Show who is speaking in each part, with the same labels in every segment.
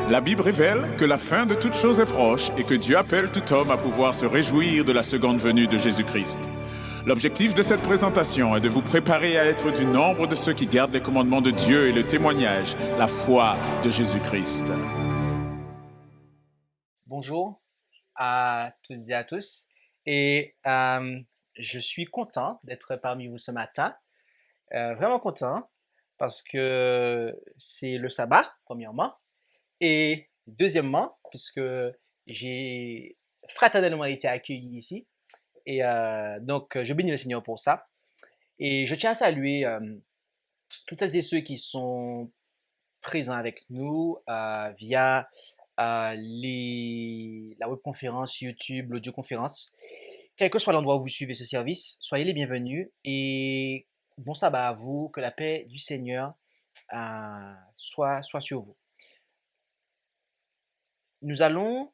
Speaker 1: La Bible révèle que la fin de toute chose est proche et que Dieu appelle tout homme à pouvoir se réjouir de la seconde venue de Jésus-Christ. L'objectif de cette présentation est de vous préparer à être du nombre de ceux qui gardent les commandements de Dieu et le témoignage, la foi de Jésus-Christ.
Speaker 2: Bonjour à toutes et à tous. Et je suis content d'être parmi vous ce matin. Vraiment content parce que c'est le sabbat, premièrement. Et deuxièmement, puisque j'ai fraternellement été accueilli ici. Et donc, je bénis le Seigneur pour ça. Et je tiens à saluer toutes celles et ceux qui sont présents avec nous via la webconférence YouTube, l'audioconférence. Quel que soit l'endroit où vous suivez ce service, soyez les bienvenus et bon sabbat à vous, que la paix du Seigneur soit sur vous. Nous allons,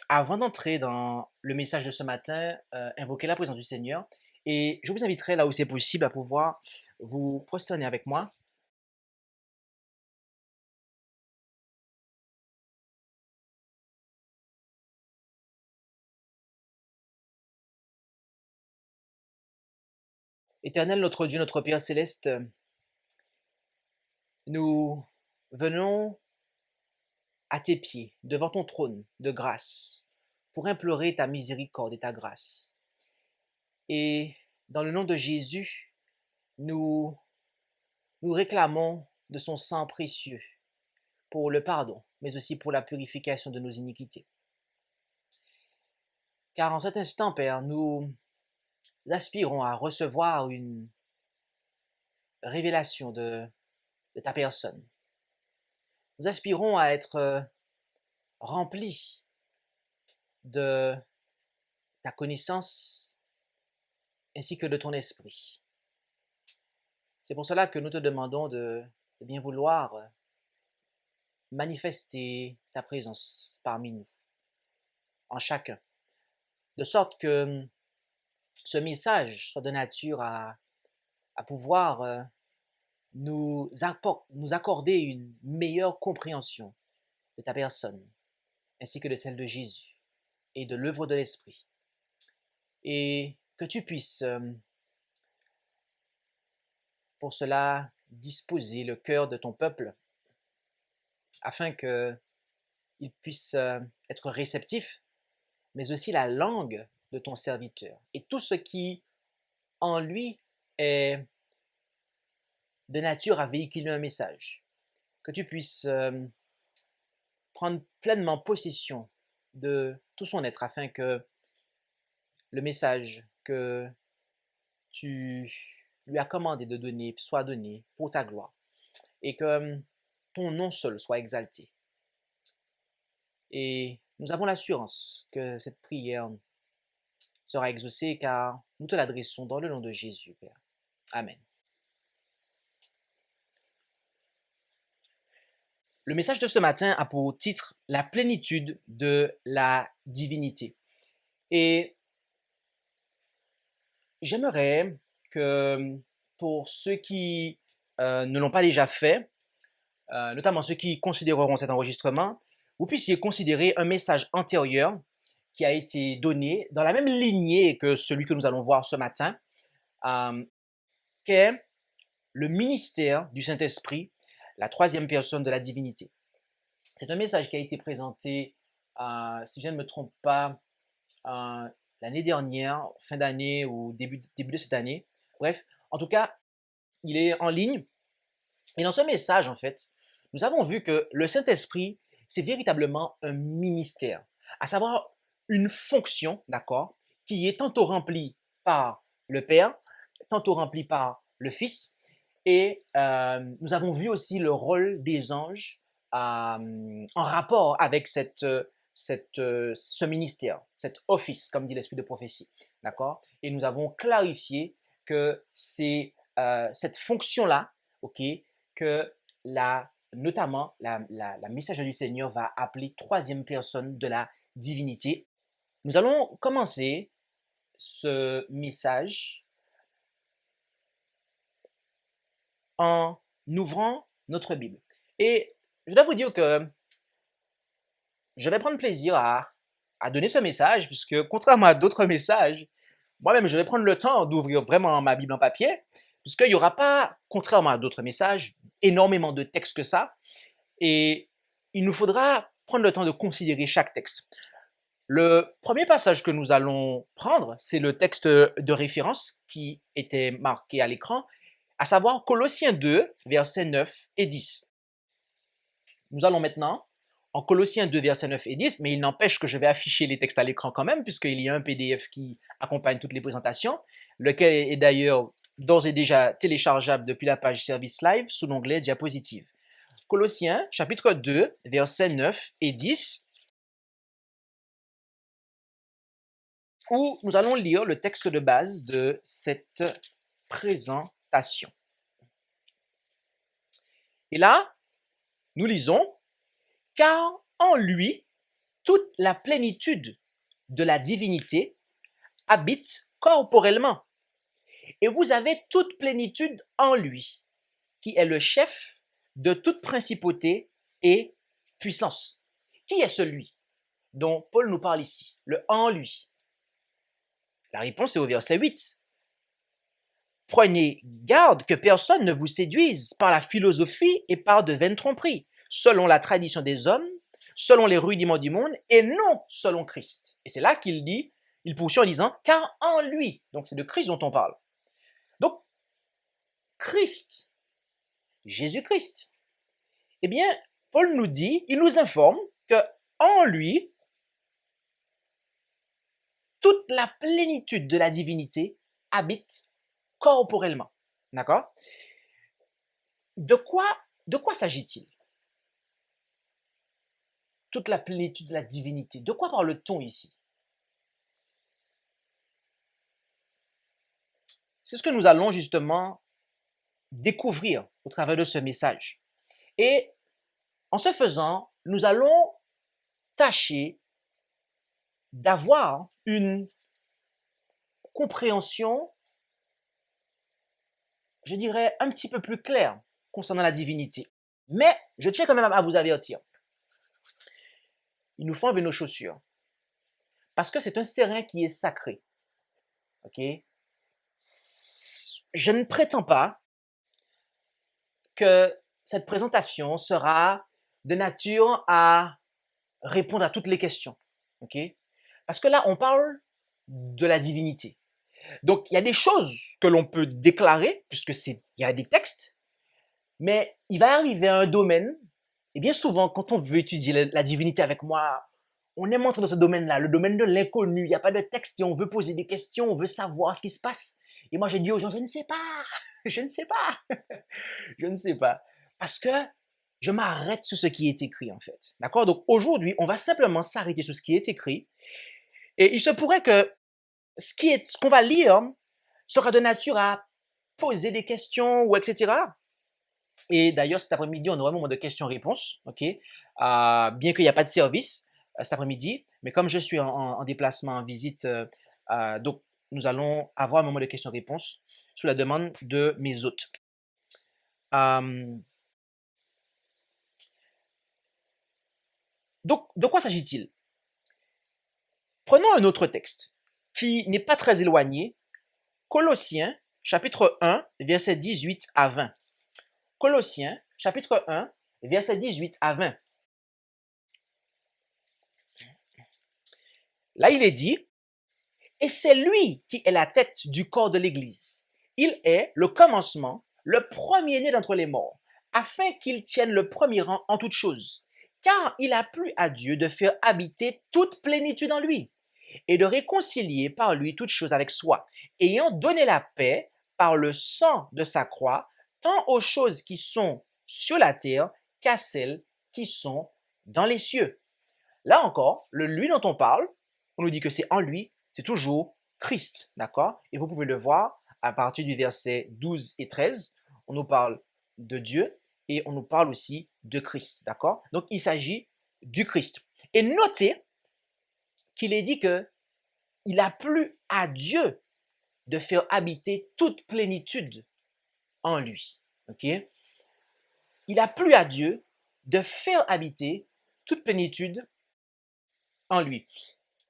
Speaker 2: avant d'entrer dans le message de ce matin, invoquer la présence du Seigneur et je vous inviterai là où c'est possible à pouvoir vous prosterner avec moi. Éternel, notre Dieu, notre Père céleste, nous venons à tes pieds, devant ton trône de grâce, pour implorer ta miséricorde et ta grâce. Et dans le nom de Jésus, nous réclamons de son sang précieux pour le pardon, mais aussi pour la purification de nos iniquités. Car en cet instant, Père, nous aspirons à recevoir une révélation de ta personne. Nous aspirons à être remplis de ta connaissance ainsi que de ton esprit. C'est pour cela que nous te demandons de bien vouloir manifester ta présence parmi nous, en chacun, de sorte que ce message soit de nature à pouvoir nous accorder une meilleure compréhension de ta personne, ainsi que de celle de Jésus et de l'œuvre de l'Esprit. Et que tu puisses, pour cela, disposer le cœur de ton peuple afin qu'il puisse être réceptif, mais aussi la langue de ton serviteur et tout ce qui en lui est de nature à véhiculer un message. Que tu puisses prendre pleinement possession de tout son être afin que le message que tu lui as commandé de donner soit donné pour ta gloire et que ton nom seul soit exalté. Et nous avons l'assurance que cette prière sera exaucée car nous te l'adressons dans le nom de Jésus, Père. Amen. Le message de ce matin a pour titre « La plénitude de la divinité ». Et j'aimerais que pour ceux qui ne l'ont pas déjà fait, notamment ceux qui considéreront cet enregistrement, vous puissiez considérer un message antérieur qui a été donné dans la même lignée que celui que nous allons voir ce matin, qu'est le ministère du Saint-Esprit, la troisième personne de la divinité. C'est un message qui a été présenté, si je ne me trompe pas, l'année dernière, fin d'année ou début de cette année. Bref, en tout cas, il est en ligne. Et dans ce message, en fait, nous avons vu que le Saint-Esprit, c'est véritablement un ministère, à savoir une fonction, d'accord, qui est tantôt remplie par le Père, tantôt remplie par le Fils. Et nous avons vu aussi le rôle des anges en rapport avec ce ministère, cet office, comme dit l'esprit de prophétie. D'accord? Et nous avons clarifié que c'est cette fonction-là, ok, que notamment la messagerie du Seigneur va appeler troisième personne de la divinité. Nous allons commencer ce message en ouvrant notre Bible. Et je dois vous dire que je vais prendre plaisir à donner ce message, puisque contrairement à d'autres messages, moi-même, je vais prendre le temps d'ouvrir vraiment ma Bible en papier, puisqu'il n'y aura pas, contrairement à d'autres messages, énormément de textes que ça, et il nous faudra prendre le temps de considérer chaque texte. Le premier passage que nous allons prendre, c'est le texte de référence qui était marqué à l'écran, à savoir Colossiens 2, versets 9 et 10. Nous allons maintenant en Colossiens 2, versets 9 et 10, mais il n'empêche que je vais afficher les textes à l'écran quand même, puisqu'il y a un PDF qui accompagne toutes les présentations, lequel est d'ailleurs d'ores et déjà téléchargeable depuis la page Service Live sous l'onglet Diapositives. Colossiens, chapitre 2, versets 9 et 10, où nous allons lire le texte de base de cette présentation. Et là, nous lisons « Car en lui, toute la plénitude de la divinité habite corporellement. Et vous avez toute plénitude en lui, qui est le chef de toute principauté et puissance. » Qui est celui dont Paul nous parle ici? Le en lui. La réponse est au verset 8. Prenez garde que personne ne vous séduise par la philosophie et par de vaines tromperies, selon la tradition des hommes, selon les rudiments du monde, et non selon Christ. Et c'est là qu'il dit, il poursuit en disant, car en lui, donc c'est de Christ dont on parle. Donc, Christ, Jésus-Christ, eh bien, Paul nous dit, il nous informe que en lui, toute la plénitude de la divinité habite corporellement. D'accord? De quoi s'agit-il? Toute la plénitude de la divinité. De quoi parle-t-on ici? C'est ce que nous allons justement découvrir au travers de ce message. Et en ce faisant, nous allons tâcher d'avoir une compréhension, je dirais, un petit peu plus claire concernant la divinité. Mais je tiens quand même à vous avertir. Il nous faut enlever nos chaussures. Parce que c'est un terrain qui est sacré. Ok? Je ne prétends pas que cette présentation sera de nature à répondre à toutes les questions. Ok? Parce que là, on parle de la divinité. Donc, il y a des choses que l'on peut déclarer, puisque il y a des textes, mais il va arriver à un domaine, et bien souvent, quand on veut étudier la divinité avec moi, on aime entrer dans ce domaine-là, le domaine de l'inconnu. Il n'y a pas de texte et on veut poser des questions, on veut savoir ce qui se passe. Et moi, j'ai dit aux gens, je ne sais pas, je ne sais pas, je ne sais pas. Parce que je m'arrête sur ce qui est écrit, en fait. D'accord? Donc, aujourd'hui, on va simplement s'arrêter sur ce qui est écrit. Et il se pourrait que ce qu'on va lire sera de nature à poser des questions ou etc. Et d'ailleurs, cet après-midi, on aura un moment de questions-réponses, ok? Bien qu'il n'y a pas de service cet après-midi, mais comme je suis en déplacement, en visite, donc nous allons avoir un moment de questions-réponses sous la demande de mes hôtes. Donc, de quoi s'agit-il? Prenons un autre texte qui n'est pas très éloigné, Colossiens, chapitre 1, versets 18 à 20. Colossiens, chapitre 1, versets 18 à 20. Là, il est dit, « Et c'est lui qui est la tête du corps de l'Église. Il est le commencement, le premier-né d'entre les morts, afin qu'il tienne le premier rang en toutes choses. Car il a plu à Dieu de faire habiter toute plénitude en lui, et de réconcilier par lui toutes choses avec soi, ayant donné la paix par le sang de sa croix, tant aux choses qui sont sur la terre qu'à celles qui sont dans les cieux. » Là encore, le lui dont on parle, on nous dit que c'est en lui, c'est toujours Christ, d'accord? Et vous pouvez le voir à partir du verset 12 et 13, on nous parle de Dieu et on nous parle aussi de Christ, d'accord? Donc il s'agit du Christ. Et notez qu'il est dit que il a plu à Dieu de faire habiter toute plénitude en lui, ok? Il a plu à Dieu de faire habiter toute plénitude en lui.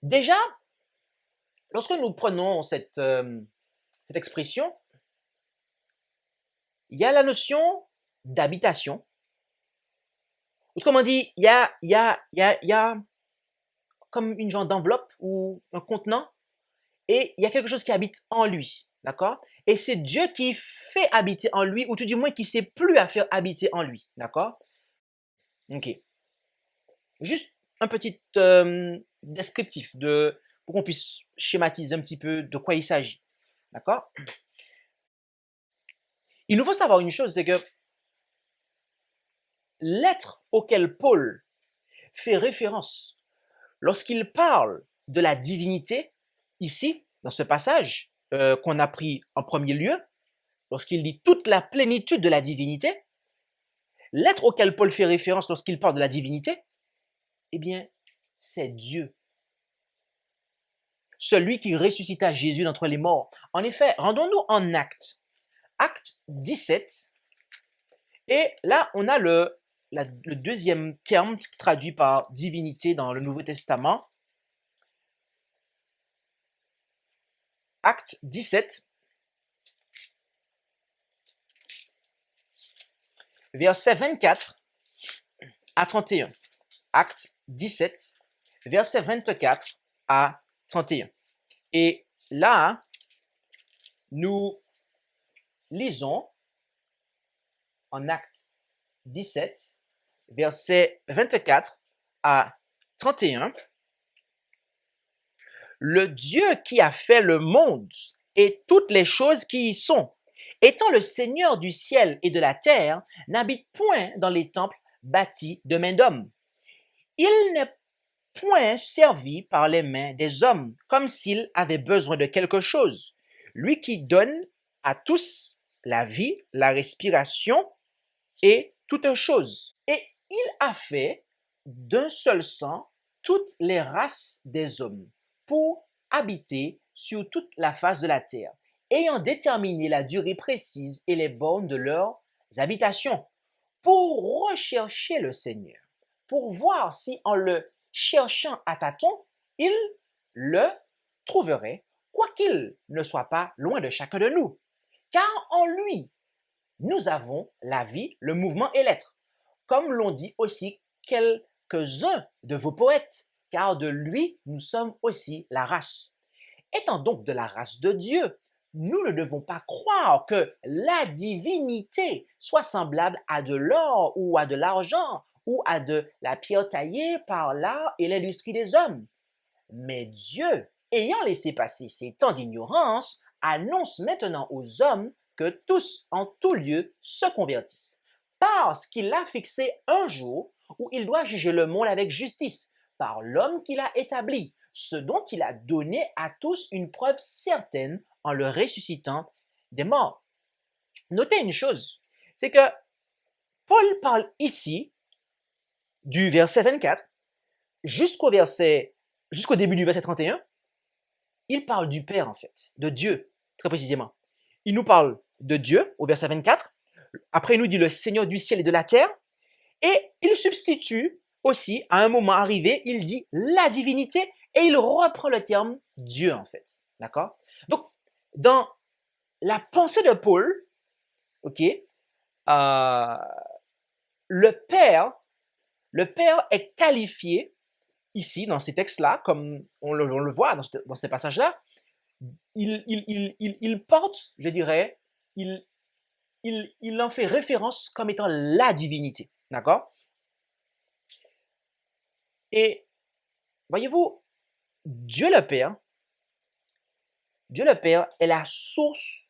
Speaker 2: Déjà, lorsque nous prenons cette expression, il y a la notion d'habitation. Autrement dit, il y a comme une genre d'enveloppe ou un contenant et il y a quelque chose qui habite en lui. D'accord? Et c'est Dieu qui fait habiter en lui, ou tout du moins qui ne sait plus à faire habiter en lui. D'accord? Ok. Juste un petit descriptif pour qu'on puisse schématiser un petit peu de quoi il s'agit. D'accord? Il nous faut savoir une chose, c'est que l'être auquel Paul fait référence lorsqu'il parle de la divinité, ici, dans ce passage qu'on a pris en premier lieu, lorsqu'il dit toute la plénitude de la divinité, l'être auquel Paul fait référence lorsqu'il parle de la divinité, eh bien, c'est Dieu. Celui qui ressuscita Jésus d'entre les morts. En effet, rendons-nous en Actes. Acte 17. Et là, on a le deuxième terme traduit par divinité dans le Nouveau Testament. Acte 17, verset 24 à 31. Acte 17, verset 24 à 31. Et là, nous lisons en Acte 17, verset 24 à 31. Le Dieu qui a fait le monde et toutes les choses qui y sont, étant le Seigneur du ciel et de la terre, n'habite point dans les temples bâtis de main d'homme. Il n'est point servi par les mains des hommes, comme s'il avait besoin de quelque chose. Lui qui donne à tous la vie, la respiration et toutes choses. Et il a fait d'un seul sang toutes les races des hommes pour habiter sur toute la face de la terre, ayant déterminé la durée précise et les bornes de leurs habitations, pour rechercher le Seigneur, pour voir si en le cherchant à tâtons, il le trouverait, quoiqu'il ne soit pas loin de chacun de nous. Car en lui, nous avons la vie, le mouvement et l'être, comme l'ont dit aussi quelques-uns de vos poètes, car de lui, nous sommes aussi la race. Étant donc de la race de Dieu, nous ne devons pas croire que la divinité soit semblable à de l'or ou à de l'argent ou à de la pierre taillée par l'art et l'industrie des hommes. Mais Dieu, ayant laissé passer ces temps d'ignorance, annonce maintenant aux hommes que tous, en tout lieu, se convertissent, parce qu'il a fixé un jour où il doit juger le monde avec justice, par l'homme qu'il a établi, ce dont il a donné à tous une preuve certaine en le ressuscitant des morts. Notez une chose, c'est que Paul parle ici du verset 24 jusqu'au début du verset 31, il parle du Père en fait, de Dieu, très précisément. Il nous parle de Dieu au verset 24, après il nous dit le Seigneur du ciel et de la terre, et il substitue aussi, à un moment arrivé, il dit la divinité, et il reprend le terme Dieu en fait, d'accord? Donc, dans la pensée de Paul, ok, le Père est qualifié ici, dans ces textes-là, comme on le voit dans ces passages-là, il porte, je dirais, il en fait référence comme étant la divinité. D'accord? Et voyez-vous, Dieu le Père est la source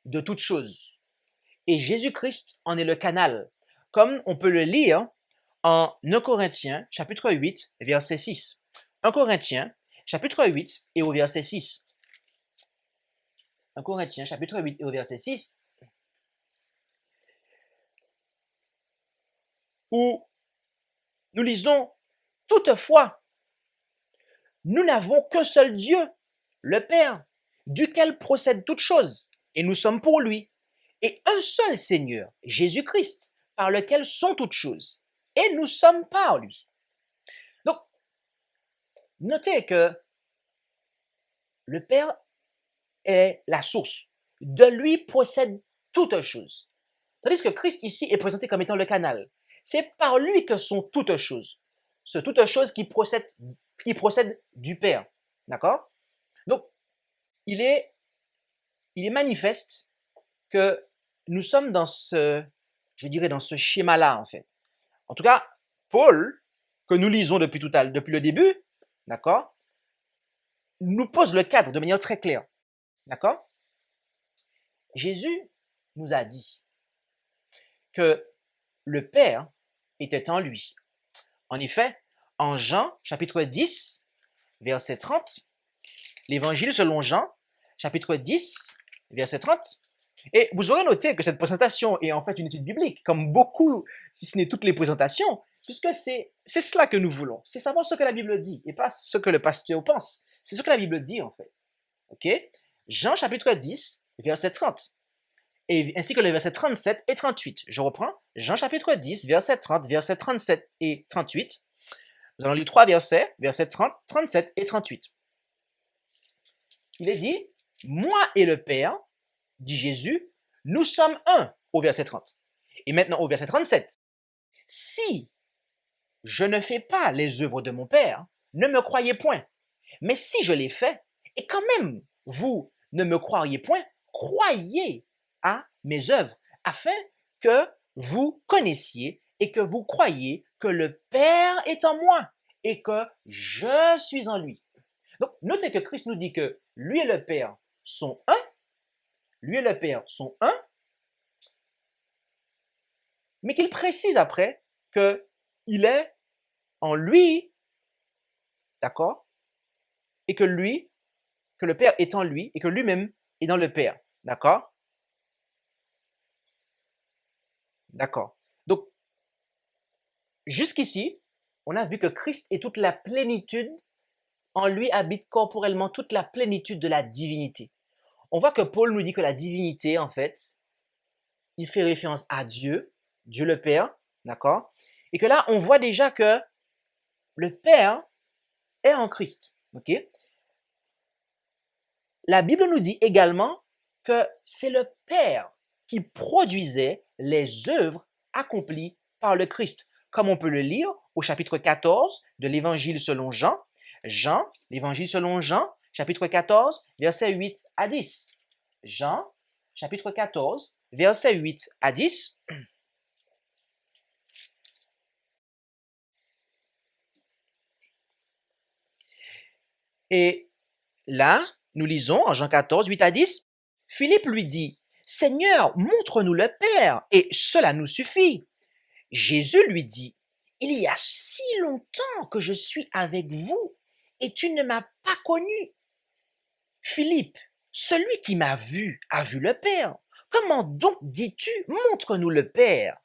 Speaker 2: de toutes choses. Et Jésus-Christ en est le canal, comme on peut le lire en 1 Corinthiens, chapitre 8, verset 6. 1 Corinthiens, chapitre 8 et au verset 6. 1 Corinthiens, chapitre 8 et au verset 6, où nous lisons « Toutefois, nous n'avons qu'un seul Dieu, le Père, duquel procèdent toutes choses, et nous sommes pour lui, et un seul Seigneur, Jésus-Christ, par lequel sont toutes choses, et nous sommes par lui. Donc, notez que le Père est la source. De lui procède toute chose. Tandis que Christ ici est présenté comme étant le canal. C'est par lui que sont toutes choses. Ce toutes choses qui procède du Père. D'accord? Donc, il est manifeste que nous sommes dans ce schéma-là, en fait. En tout cas, Paul, que nous lisons depuis le début, d'accord, nous pose le cadre de manière très claire. D'accord? Jésus nous a dit que le Père était en lui. En effet, en Jean, chapitre 10, verset 30, l'Évangile selon Jean, chapitre 10, verset 30, et vous aurez noté que cette présentation est en fait une étude biblique, comme beaucoup, si ce n'est toutes les présentations, puisque c'est cela que nous voulons. C'est savoir ce que la Bible dit, et pas ce que le pasteur pense. C'est ce que la Bible dit, en fait. OK? Jean, chapitre 10, verset 30. Et ainsi que le verset 37 et 38. Je reprends. Jean, chapitre 10, verset 30, verset 37 et 38. Nous allons lire 3 versets, versets 30, 37 et 38. Il est dit, « Moi et le Père, dit Jésus, nous sommes un » au verset 30. Et maintenant au verset 37. « Si je ne fais pas les œuvres de mon Père, ne me croyez point. Mais si je les fais, et quand même vous ne me croiriez point, croyez à mes œuvres, afin que vous connaissiez et que vous croyiez que le Père est en moi et que je suis en lui. » Donc, notez que Christ nous dit que lui et le Père sont un, lui et le Père sont un, mais qu'il précise après qu'il est en lui, d'accord, et que le Père est en lui et que lui-même est dans le Père, d'accord? D'accord. Donc, jusqu'ici, on a vu que Christ est toute la plénitude, en lui habite corporellement toute la plénitude de la divinité. On voit que Paul nous dit que la divinité, en fait, il fait référence à Dieu, Dieu le Père, d'accord? Et que là, on voit déjà que le Père est en Christ, ok? La Bible nous dit également que c'est le Père qui produisait les œuvres accomplies par le Christ, comme on peut le lire au chapitre 14 de l'Évangile selon Jean. Jean, l'Évangile selon Jean, chapitre 14, versets 8 à 10. Jean, chapitre 14, versets 8 à 10. Et là, nous lisons en Jean 14, 8 à 10, Philippe lui dit, « Seigneur, montre-nous le Père, et cela nous suffit. » Jésus lui dit, « Il y a si longtemps que je suis avec vous, et tu ne m'as pas connu. Philippe, celui qui m'a vu a vu le Père. Comment donc dis-tu, montre-nous le Père?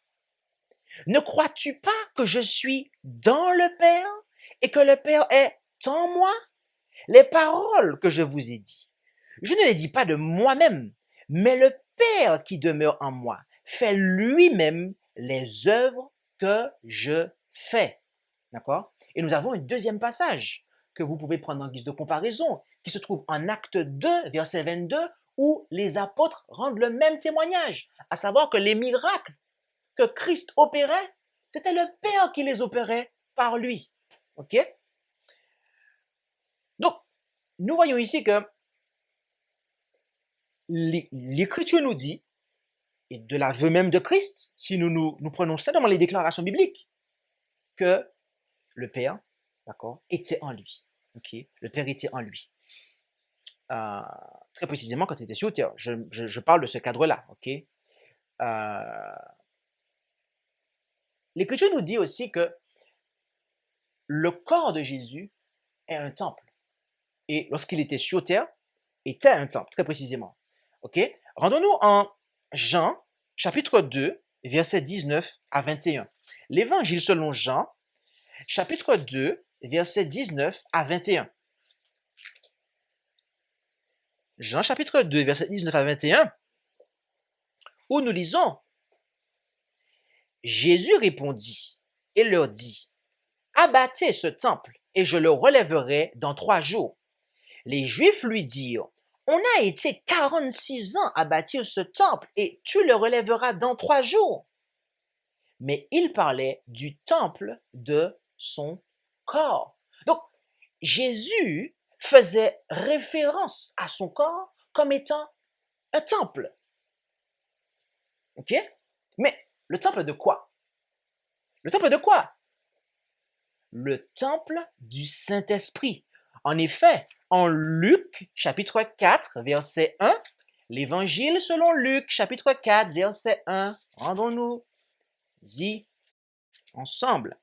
Speaker 2: Ne crois-tu pas que je suis dans le Père, et que le Père est en moi? Les paroles que je vous ai dites, je ne les dis pas de moi-même, mais le Père qui demeure en moi fait lui-même les œuvres que je fais. D'accord? Et nous avons un deuxième passage que vous pouvez prendre en guise de comparaison, qui se trouve en Acte 2, verset 22, où les apôtres rendent le même témoignage, à savoir que les miracles que Christ opérait, c'était le Père qui les opérait par lui. Ok? Donc, nous voyons ici que l'Écriture nous dit, et de l'aveu même de Christ, si nous prenons simplement les déclarations bibliques, que le Père, d'accord, était en lui. Ok, le Père était en lui. Très précisément quand il était sur terre. Je parle de ce cadre-là. Ok. L'Écriture nous dit aussi que le corps de Jésus est un temple. Et lorsqu'il était sur terre, était un temple, très précisément. Ok. Rendons-nous en Jean, chapitre 2, versets 19 à 21. L'Évangile selon Jean, chapitre 2, versets 19 à 21. Jean, chapitre 2, versets 19 à 21, où nous lisons, Jésus répondit, et leur dit, abattez ce temple et je le relèverai dans 3 jours. Les Juifs lui dirent, on a été 46 ans à bâtir ce temple et tu le relèveras dans 3 jours. Mais il parlait du temple de son corps. Donc, Jésus faisait référence à son corps comme étant un temple. OK? Mais le temple de quoi? Le temple de quoi? Le temple du Saint-Esprit. En effet, en Luc, chapitre 4, verset 1, l'Évangile selon Luc, chapitre 4, verset 1, rendons-nous-y ensemble.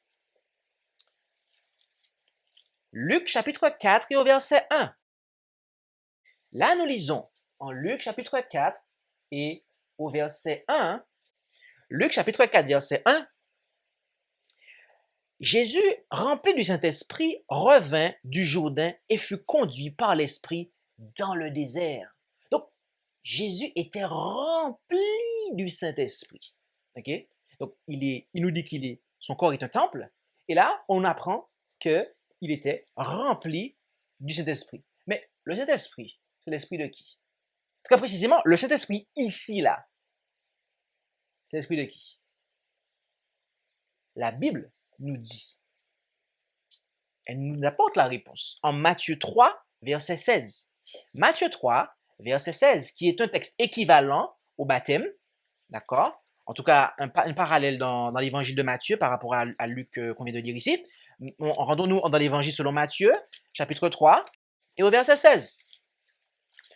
Speaker 2: Luc, chapitre 4 et au verset 1. Là, nous lisons en Luc, chapitre 4 et au verset 1. Luc, chapitre 4, verset 1. Jésus, rempli du Saint-Esprit, revint du Jourdain et fut conduit par l'Esprit dans le désert. Donc, Jésus était rempli du Saint-Esprit. OK? Donc, il nous dit son corps est un temple. Et là, on apprend qu'il était rempli du Saint-Esprit. Mais le Saint-Esprit, c'est l'esprit de qui? Très précisément, le Saint-Esprit ici, là, c'est l'esprit de qui? La Bible nous dit, elle nous apporte la réponse en Matthieu 3, verset 16. Matthieu 3, verset 16, qui est un texte équivalent au baptême, d'accord? En tout cas, un parallèle dans l'évangile de Matthieu par rapport à Luc qu'on vient de lire ici. Rendons-nous dans l'évangile selon Matthieu, chapitre 3, et au verset 16.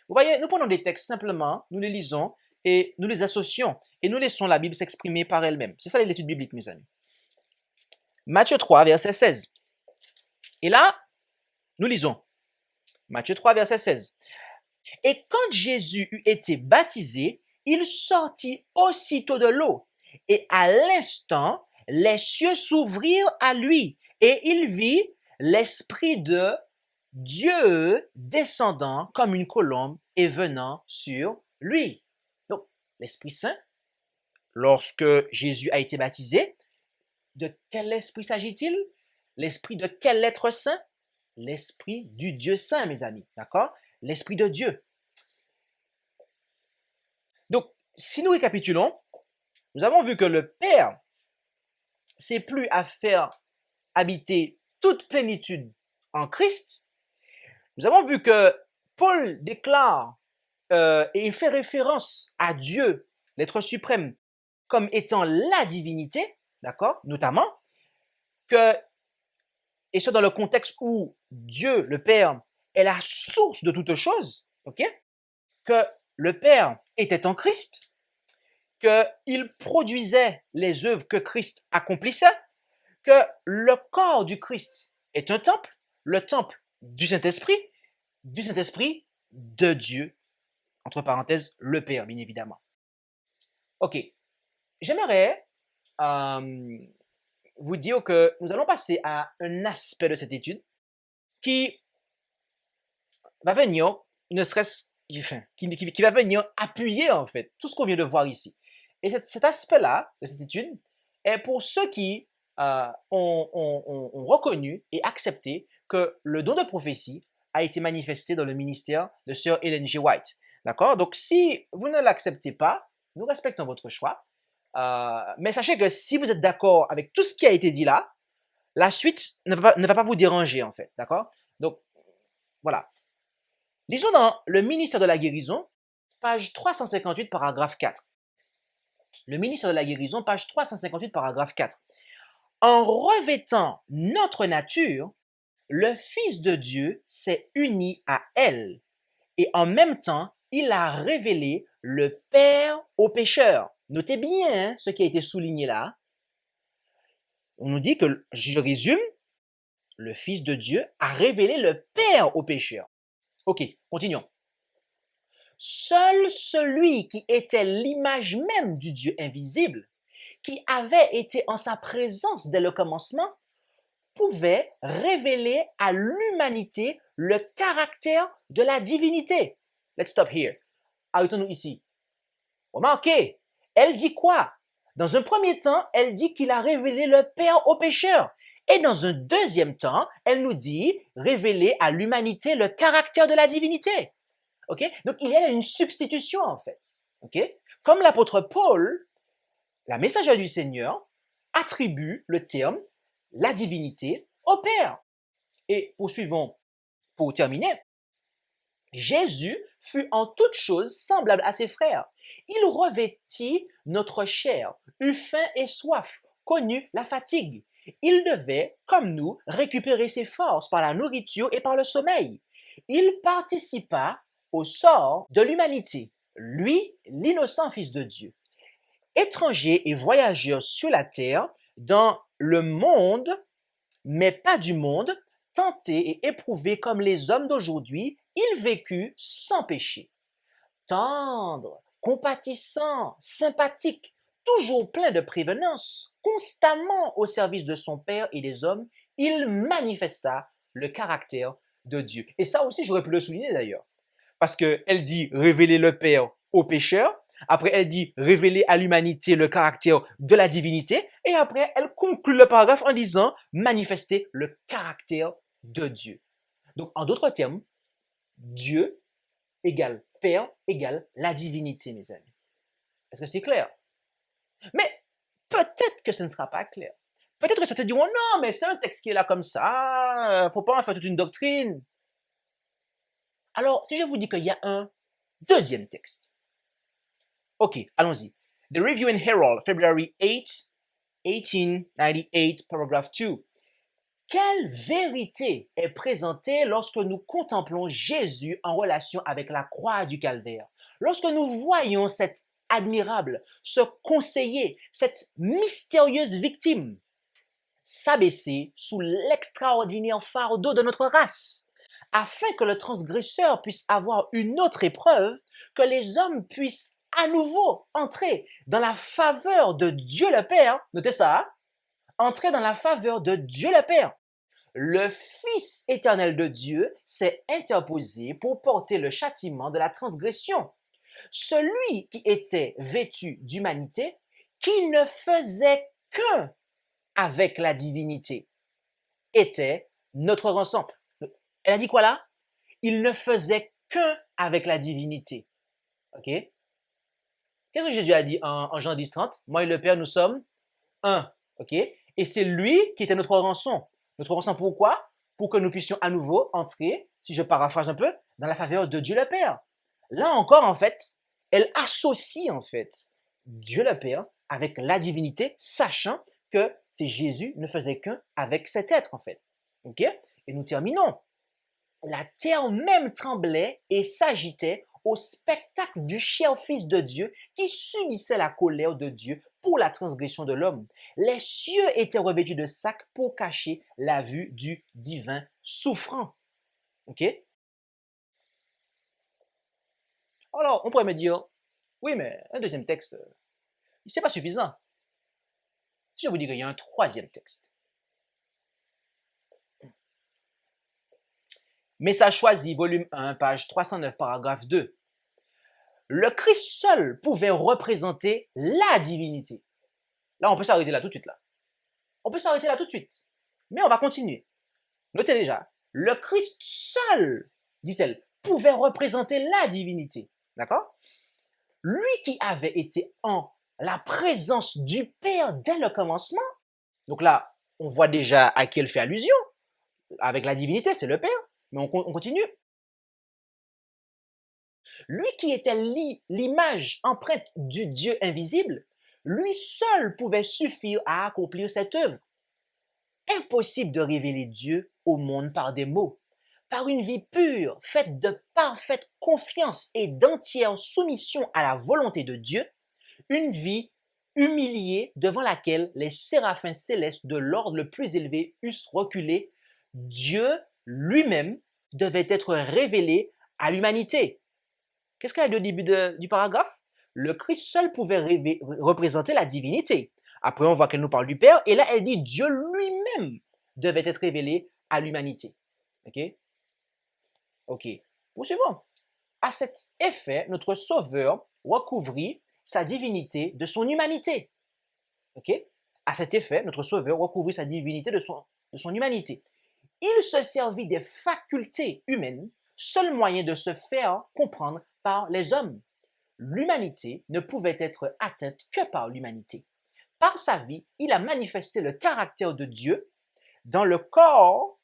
Speaker 2: Vous voyez, nous prenons des textes simplement, nous les lisons, et nous les associons, et nous laissons la Bible s'exprimer par elle-même. C'est ça l'étude biblique, mes amis. Matthieu 3, verset 16. Et là, nous lisons. Matthieu 3, verset 16. Et quand Jésus eut été baptisé, il sortit aussitôt de l'eau. Et à l'instant, les cieux s'ouvrirent à lui. Et il vit l'Esprit de Dieu descendant comme une colombe et venant sur lui. Donc, l'Esprit Saint, lorsque Jésus a été baptisé, de quel esprit s'agit-il? L'esprit de quel être saint? L'esprit du Dieu saint, mes amis. D'accord? L'esprit de Dieu. Donc, si nous récapitulons, nous avons vu que le Père, c'est plus à faire habiter toute plénitude en Christ. Nous avons vu que Paul déclare et il fait référence à Dieu, l'être suprême, comme étant la divinité. D'accord? Notamment que, et ce dans le contexte où Dieu, le Père, est la source de toutes choses, ok? Que le Père était en Christ, qu'il produisait les œuvres que Christ accomplissait, que le corps du Christ est un temple, le temple du Saint-Esprit de Dieu, entre parenthèses, le Père, bien évidemment. Ok, j'aimerais vous dire que nous allons passer à un aspect de cette étude qui va venir, ne serait-ce qui va venir appuyer en fait tout ce qu'on vient de voir ici. Et cet aspect-là de cette étude est pour ceux qui ont reconnu et accepté que le don de prophétie a été manifesté dans le ministère de Sir Ellen G. White. D'accord? Donc si vous ne l'acceptez pas, nous respectons votre choix. Mais sachez que si vous êtes d'accord avec tout ce qui a été dit là, la suite ne va pas vous déranger en fait, d'accord? Donc, voilà. Lisons dans le ministère de la guérison, page 358, paragraphe 4. Le ministère de la guérison, page 358, paragraphe 4. En revêtant notre nature, le Fils de Dieu s'est uni à elle et en même temps, il a révélé le Père aux pécheurs. Notez bien ce qui a été souligné là. On nous dit que, je résume, le Fils de Dieu a révélé le Père aux pécheurs. Ok, continuons. Seul celui qui était l'image même du Dieu invisible, qui avait été en sa présence dès le commencement, pouvait révéler à l'humanité le caractère de la divinité. Let's stop here. Arrêtons-nous ici. Remarquez, elle dit quoi? Dans un premier temps, elle dit qu'il a révélé le Père aux pécheurs. Et dans un deuxième temps, elle nous dit révéler à l'humanité le caractère de la divinité. Ok? Donc, il y a une substitution, en fait. Ok? Comme l'apôtre Paul, la messagère du Seigneur, attribue le terme la divinité au Père. Et poursuivons pour terminer. Jésus fut en toutes choses semblable à ses frères. Il revêtit notre chair, eut faim et soif, connut la fatigue. Il devait, comme nous, récupérer ses forces par la nourriture et par le sommeil. Il participa au sort de l'humanité, lui, l'innocent Fils de Dieu. Étranger et voyageur sur la terre, dans le monde, mais pas du monde, tenté et éprouvé comme les hommes d'aujourd'hui, il vécut sans péché. Tendre, compatissant, sympathique, toujours plein de prévenance, constamment au service de son Père et des hommes, il manifesta le caractère de Dieu. Et ça aussi, j'aurais pu le souligner d'ailleurs. Parce qu'elle dit révéler le Père aux pécheurs, après elle dit révéler à l'humanité le caractère de la divinité, et après elle conclut le paragraphe en disant manifester le caractère de Dieu. Donc en d'autres termes, Dieu égale Père égale la divinité, mes amis. Est-ce que c'est clair? Mais peut-être que ce ne sera pas clair. Peut-être que ça te diront non, mais c'est un texte qui est là comme ça, faut pas en faire toute une doctrine. Alors, si je vous dis qu'il y a un deuxième texte. Ok, allons-y. The Review and Herald, February 8, 1898, paragraph 2. Quelle vérité est présentée lorsque nous contemplons Jésus en relation avec la croix du calvaire? Lorsque nous voyons cet admirable, ce conseiller, cette mystérieuse victime s'abaisser sous l'extraordinaire fardeau de notre race, afin que le transgresseur puisse avoir une autre épreuve, que les hommes puissent à nouveau entrer dans la faveur de Dieu le Père. Notez ça, entrer dans la faveur de Dieu le Père. Le Fils éternel de Dieu s'est interposé pour porter le châtiment de la transgression. Celui qui était vêtu d'humanité, qui ne faisait qu'un avec la divinité, était notre rançon. Elle a dit quoi là? Il ne faisait qu'un avec la divinité. Ok? Qu'est-ce que Jésus a dit en Jean 10, 30? Moi et le Père, nous sommes un. Ok? Et c'est lui qui était notre rançon. Notre rançon, pourquoi? Pour que nous puissions à nouveau entrer, si je paraphrase un peu, dans la faveur de Dieu le Père. Là encore, en fait, elle associe en fait Dieu le Père avec la divinité, sachant que c'est Jésus ne faisait qu'un avec cet être en fait. Ok? Et nous terminons. La terre même tremblait et s'agitait au spectacle du cher Fils de Dieu qui subissait la colère de Dieu pour la transgression de l'homme. Les cieux étaient revêtus de sacs pour cacher la vue du divin souffrant. Ok? Alors, on pourrait me dire, oui, mais un deuxième texte, c'est pas suffisant. Si je vous dis qu'il y a un troisième texte. Message choisi, volume 1, page 309, paragraphe 2. Le Christ seul pouvait représenter la divinité. Là, on peut s'arrêter là tout de suite. Là. On peut s'arrêter là tout de suite. Mais on va continuer. Notez déjà, le Christ seul, dit-elle, pouvait représenter la divinité. D'accord? Lui qui avait été en la présence du Père dès le commencement. Donc là, on voit déjà à qui elle fait allusion. Avec la divinité, c'est le Père. Mais on continue. Lui qui était l'image empreinte du Dieu invisible, lui seul pouvait suffire à accomplir cette œuvre. Impossible de révéler Dieu au monde par des mots. Par une vie pure, faite de parfaite confiance et d'entière soumission à la volonté de Dieu, une vie humiliée devant laquelle les séraphins célestes de l'ordre le plus élevé eussent reculé, Dieu lui-même devait être révélé à l'humanité. Qu'est-ce qu'elle a dit au début du paragraphe? Le Christ seul pouvait représenter la divinité. Après, on voit qu'elle nous parle du Père, et là, elle dit Dieu lui-même devait être révélé à l'humanité. Ok? Ok. Poursuivons. À cet effet, notre Sauveur recouvrit sa divinité de son humanité. ok? À cet effet, notre Sauveur recouvrit sa divinité de son humanité. Il se servit des facultés humaines, seul moyen de se faire comprendre par les hommes. L'humanité ne pouvait être atteinte que par l'humanité. Par sa vie, il a manifesté le caractère de Dieu dans le corps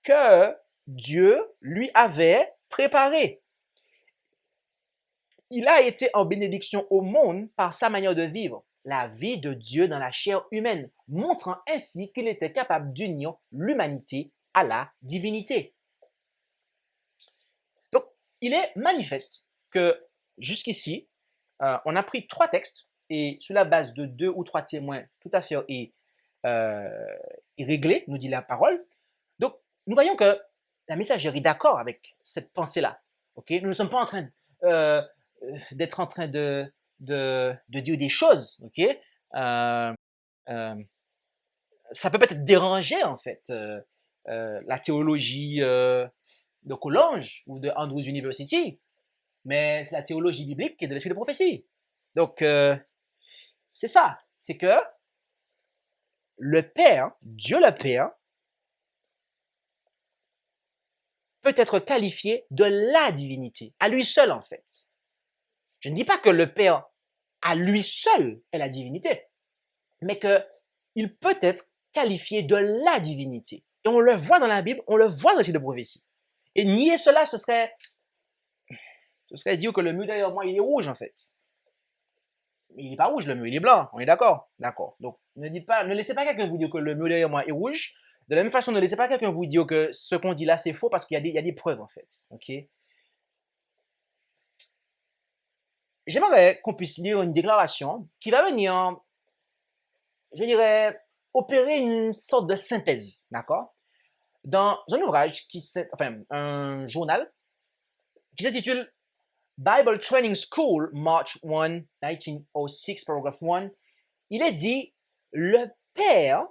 Speaker 2: que Dieu lui avait préparé. Il a été en bénédiction au monde par sa manière de vivre, la vie de Dieu dans la chair humaine, montrant ainsi qu'il était capable d'unir l'humanité à la divinité. Donc, il est manifeste que jusqu'ici, on a pris 3 textes et sur la base de 2 ou 3 témoins, tout à fait est réglé, nous dit la parole. Donc, nous voyons que la messagerie est d'accord avec cette pensée-là. Okay? Nous ne sommes pas en train d'être en train de dire des choses. Okay? Ça peut peut-être déranger, en fait, la théologie de Collonges ou de Andrews University, mais c'est la théologie biblique et de l'esprit de prophétie. Donc, c'est ça. C'est que le Père, Dieu le Père, peut être qualifié de la divinité, à lui seul en fait. Je ne dis pas que le Père, à lui seul, est la divinité, mais qu'il peut être qualifié de la divinité. Et on le voit dans la Bible, on le voit dans l'esprit de prophétie. Et nier cela, ce serait dire que le mur derrière moi, il est rouge en fait. Il n'est pas rouge, le mur, il est blanc. On est d'accord? D'accord. Donc, ne laissez pas quelqu'un vous dire que le mur derrière moi est rouge. De la même façon, ne laissez pas quelqu'un vous dire que ce qu'on dit là, c'est faux parce qu'il y a des preuves, en fait. OK? J'aimerais qu'on puisse lire une déclaration qui va venir, je dirais, opérer une sorte de synthèse, d'accord? Dans un ouvrage, un journal, qui s'intitule Bible Training School, March 1, 1906, paragraphe 1, il est dit, le Père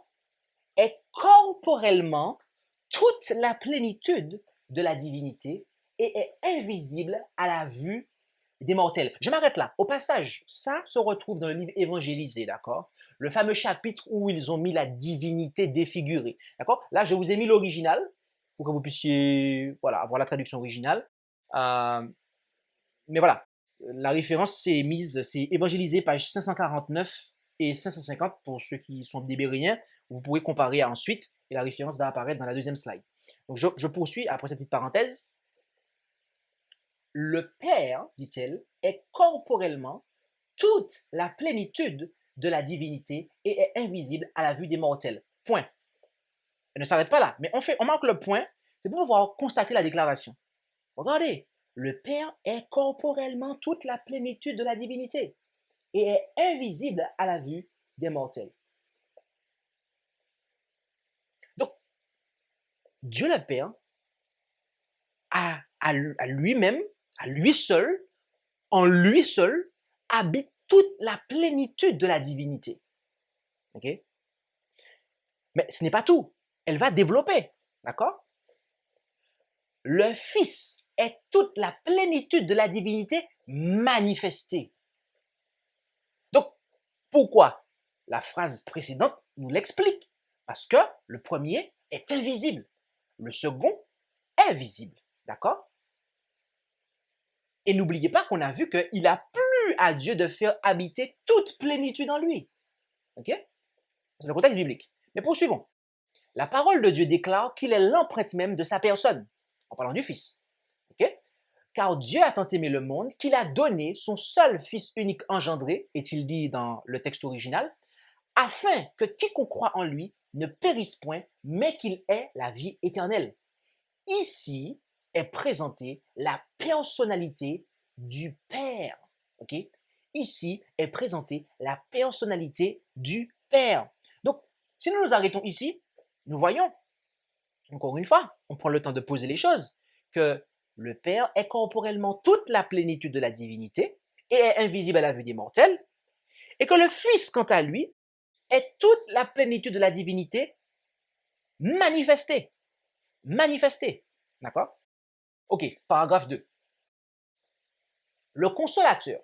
Speaker 2: est corporellement toute la plénitude de la divinité et est invisible à la vue des mortels. Je m'arrête là. Au passage, ça se retrouve dans le livre Évangélisé, d'accord? Le fameux chapitre où ils ont mis la divinité défigurée, d'accord? Là, je vous ai mis l'original pour que vous puissiez, voilà, avoir la traduction originale. Mais voilà, la référence c'est Évangélisé, page 549 et 550 pour ceux qui sont des Bériens. Vous pourrez comparer ensuite et la référence va apparaître dans la deuxième slide. Donc je poursuis après cette petite parenthèse. Le Père, dit-elle, est corporellement toute la plénitude de la divinité et est invisible à la vue des mortels. Point. Elle ne s'arrête pas là, mais on marque le point, c'est pour pouvoir constater la déclaration. Regardez, le Père est corporellement toute la plénitude de la divinité et est invisible à la vue des mortels. Donc, Dieu le Père, à lui-même, à lui seul, en lui seul, habite toute la plénitude de la divinité. Ok? Mais ce n'est pas tout. Elle va développer. D'accord? Le Fils est toute la plénitude de la divinité manifestée. Donc, pourquoi? La phrase précédente nous l'explique. Parce que le premier est invisible. Le second est visible. D'accord? Et n'oubliez pas qu'on a vu qu'il a plu à Dieu de faire habiter toute plénitude en lui. Ok? C'est le contexte biblique. Mais poursuivons. La parole de Dieu déclare qu'il est l'empreinte même de sa personne, en parlant du Fils. Okay? Car Dieu a tant aimé le monde qu'il a donné son seul Fils unique engendré, est-il dit dans le texte original, afin que quiconque croit en lui ne périsse point, mais qu'il ait la vie éternelle. Ici est présentée la personnalité du Père. Okay? Ici est présentée la personnalité du Père. Donc, si nous nous arrêtons ici, nous voyons, encore une fois, on prend le temps de poser les choses, que le Père est corporellement toute la plénitude de la divinité et est invisible à la vue des mortels, et que le Fils, quant à lui, est toute la plénitude de la divinité manifestée. Manifestée. D'accord? Ok, paragraphe 2. Le consolateur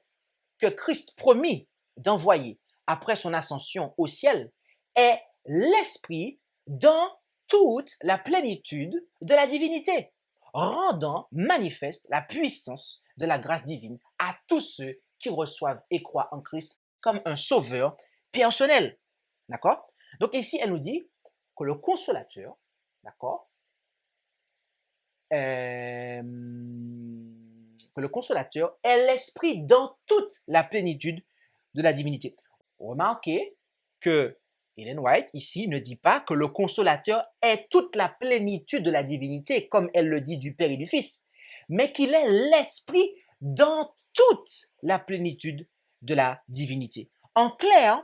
Speaker 2: que Christ promit d'envoyer après son ascension au ciel, est l'Esprit dans toute la plénitude de la divinité, rendant manifeste la puissance de la grâce divine à tous ceux qui reçoivent et croient en Christ comme un sauveur personnel. D'accord? Donc ici, elle nous dit que le consolateur, d'accord, que le consolateur est l'Esprit dans toute la plénitude de la divinité. Remarquez que Ellen White, ici, ne dit pas que le consolateur est toute la plénitude de la divinité, comme elle le dit du Père et du Fils, mais qu'il est l'Esprit dans toute la plénitude de la divinité. En clair,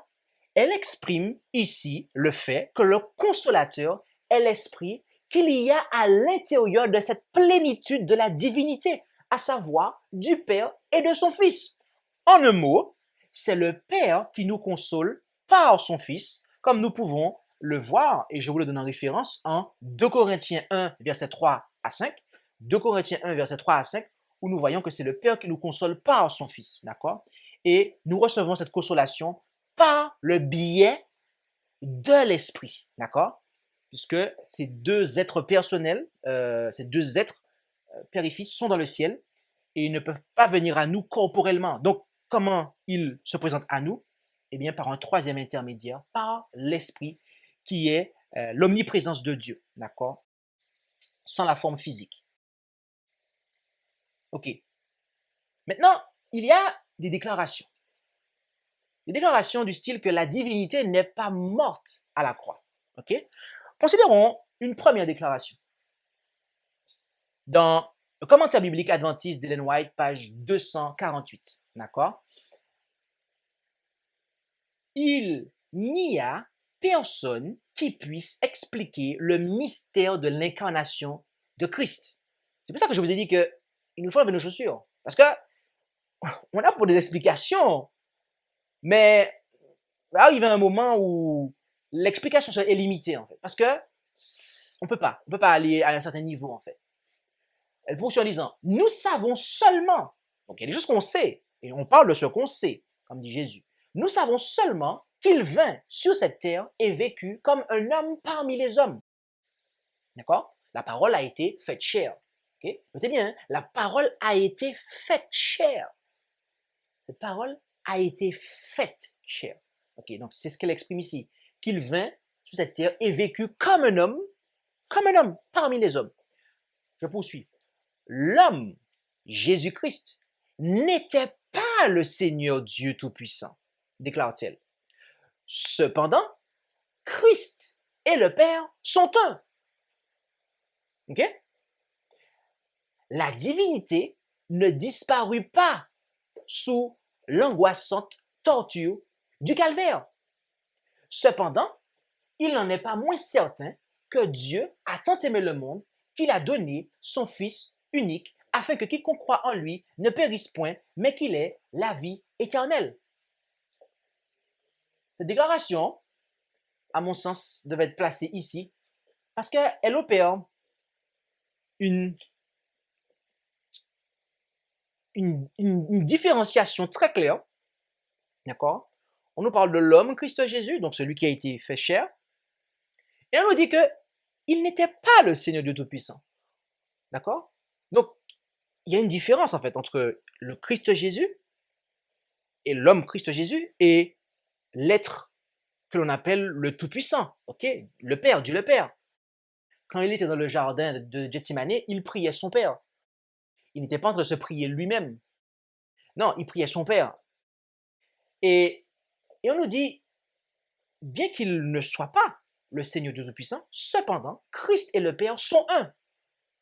Speaker 2: elle exprime ici le fait que le consolateur est l'Esprit qu'il y a à l'intérieur de cette plénitude de la divinité, à savoir du Père et de son Fils. En un mot, c'est le Père qui nous console par son Fils, comme nous pouvons le voir, et je vous le donne en référence en 2 Corinthiens 1, verset 3 à 5. 2 Corinthiens 1, verset 3 à 5, où nous voyons que c'est le Père qui nous console par son Fils, d'accord? Et nous recevons cette consolation par le biais de l'Esprit, d'accord? Puisque ces deux êtres personnels, ces deux êtres, Père et Fils, sont dans le ciel, et ils ne peuvent pas venir à nous corporellement. Donc, comment ils se présentent à nous? Eh bien, par un troisième intermédiaire, par l'Esprit, qui est l'omniprésence de Dieu, d'accord? Sans la forme physique. Ok. Maintenant, il y a des déclarations. Des déclarations du style que la divinité n'est pas morte à la croix. Ok? Considérons une première déclaration. Dans le commentaire biblique adventiste d'Ellen White, page 248, d'accord? Il n'y a personne qui puisse expliquer le mystère de l'incarnation de Christ. C'est pour ça que je vous ai dit qu'il nous faut enlever nos chaussures. Parce que on a pour des explications, mais il va arriver un moment où l'explication est limitée, en fait. Parce que on peut pas aller à un certain niveau, en fait. Elle poursuit en disant, nous savons seulement, donc il y a des choses qu'on sait, et on parle de ce qu'on sait, comme dit Jésus. Nous savons seulement qu'il vint sur cette terre et vécut comme un homme parmi les hommes. D'accord? La parole a été faite chair. Okay? Notez bien, hein? La parole a été faite chair. Cette parole a été faite chair. Ok, donc c'est ce qu'elle exprime ici. Qu'il vint sur cette terre et vécut comme un homme parmi les hommes. Je poursuis. L'homme, Jésus-Christ, n'était pas le Seigneur Dieu Tout-Puissant, déclare-t-elle. Cependant, Christ et le Père sont un. Ok? La divinité ne disparut pas sous l'angoissante torture du calvaire. Cependant, il n'en est pas moins certain que Dieu a tant aimé le monde qu'il a donné son Fils unique afin que quiconque croit en lui ne périsse point, mais qu'il ait la vie éternelle. Cette déclaration, à mon sens, devait être placée ici parce qu'elle opère une différenciation très claire. D'accord? On nous parle de l'homme Christ Jésus, donc celui qui a été fait chair, et on nous dit qu'il n'était pas le Seigneur Dieu Tout-Puissant. D'accord? Donc, il y a une différence en fait entre le Christ Jésus et l'homme Christ Jésus et l'être que l'on appelle le Tout-Puissant, ok? Le Père, Dieu le Père. Quand il était dans le jardin de Gethsémane, il priait son Père. Il n'était pas en train de se prier lui-même. Non, il priait son Père. Et on nous dit, bien qu'il ne soit pas le Seigneur Dieu Tout-Puissant, cependant, Christ et le Père sont un.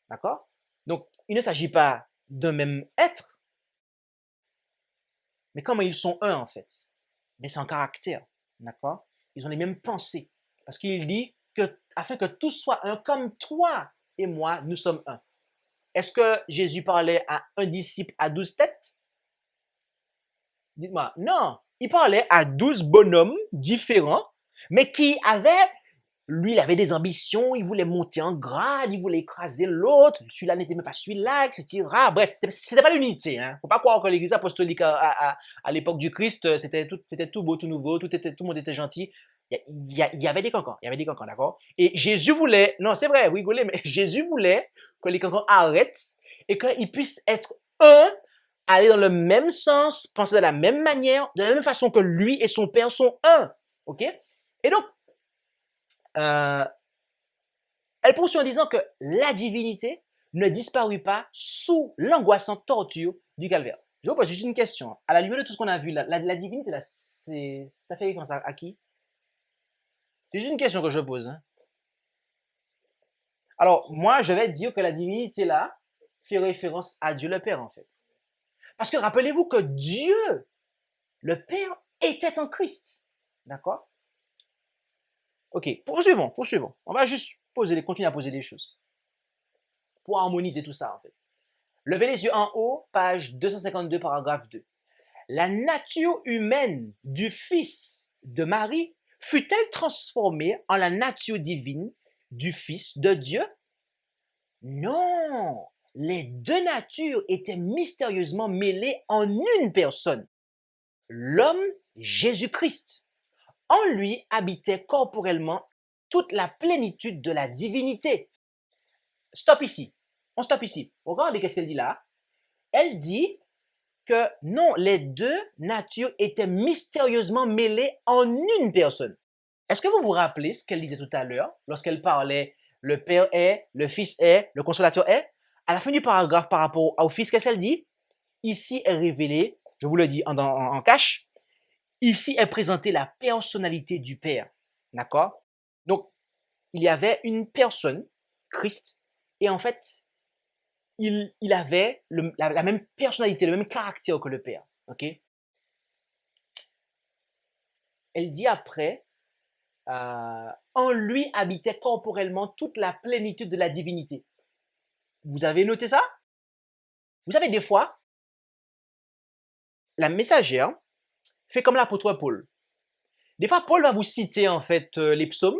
Speaker 2: D'accord? Donc, il ne s'agit pas d'un même être, mais comment ils sont un en fait? Mais c'est en caractère. D'accord? Ils ont les mêmes pensées. Parce qu'il dit que, afin que tous soient un, comme toi et moi, nous sommes un. Est-ce que Jésus parlait à un disciple à 12 têtes? Dites-moi, non. Il parlait à 12 bonhommes différents, mais qui avaient Lui, il avait des ambitions, il voulait monter en grade, il voulait écraser l'autre, celui-là n'était même pas celui-là, etc. Bref, c'était pas l'unité. Hein. Faut pas croire que l'église apostolique à l'époque du Christ, c'était tout beau, tout nouveau, tout le monde était gentil. Il y avait des cancans, d'accord? Et Jésus voulait, non, c'est vrai, vous rigolez, mais Jésus voulait que les cancans arrêtent et qu'ils puissent être un, aller dans le même sens, penser de la même manière, de la même façon que lui et son Père sont un. OK? Et donc, elle poursuit en disant que la divinité ne disparut pas sous l'angoissante torture du calvaire. Je vous pose juste une question. À la lumière de tout ce qu'on a vu, la divinité, là, ça fait référence à qui? C'est juste une question que je pose. Hein. Alors, moi, je vais dire que la divinité, là, fait référence à Dieu le Père, en fait. Parce que rappelez-vous que Dieu, le Père, était en Christ. D'accord? Ok, poursuivons. On va juste continuer à poser des choses. Pour harmoniser tout ça, en fait. Levez les yeux en haut, page 252, paragraphe 2. La nature humaine du Fils de Marie fut-elle transformée en la nature divine du Fils de Dieu? Non, les deux natures étaient mystérieusement mêlées en une personne, l'homme Jésus-Christ. En lui habitait corporellement toute la plénitude de la divinité. Stop ici. On stoppe ici. Regardez qu'est-ce qu'elle dit là. Elle dit que non, les deux natures étaient mystérieusement mêlées en une personne. Est-ce que vous vous rappelez ce qu'elle disait tout à l'heure lorsqu'elle parlait le Père est, le Fils est, le Consolateur est? À la fin du paragraphe par rapport au Fils, qu'est-ce qu'elle dit? Ici est révélé, je vous le dis en cache, ici est présentée la personnalité du Père. D'accord? Donc, il y avait une personne, Christ, et en fait, il avait la même personnalité, le même caractère que le Père. Ok? Elle dit après, en lui habitait corporellement toute la plénitude de la divinité. Vous avez noté ça? Vous savez, des fois, la messagère fait comme l'apôtre Paul. Des fois, Paul va vous citer en fait les psaumes,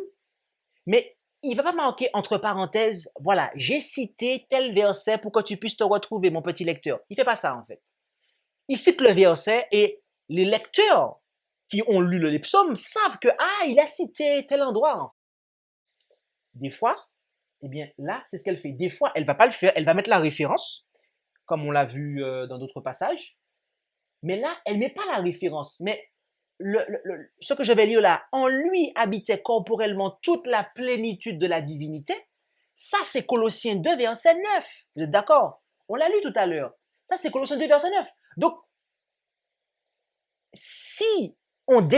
Speaker 2: mais il ne va pas marquer entre parenthèses, voilà, j'ai cité tel verset pour que tu puisses te retrouver, mon petit lecteur. Il ne fait pas ça en fait. Il cite le verset et les lecteurs qui ont lu les psaumes savent que, il a cité tel endroit. Des fois, eh bien là, c'est ce qu'elle fait. Des fois, elle ne va pas le faire, elle va mettre la référence, comme on l'a vu dans d'autres passages, mais là, elle ne met pas la référence. Mais ce que je vais lire là, en lui habitait corporellement toute la plénitude de la divinité, ça c'est Colossiens 2, verset 9. Vous êtes d'accord? On l'a lu tout à l'heure. Ça c'est Colossiens 2, verset 9. Donc, si on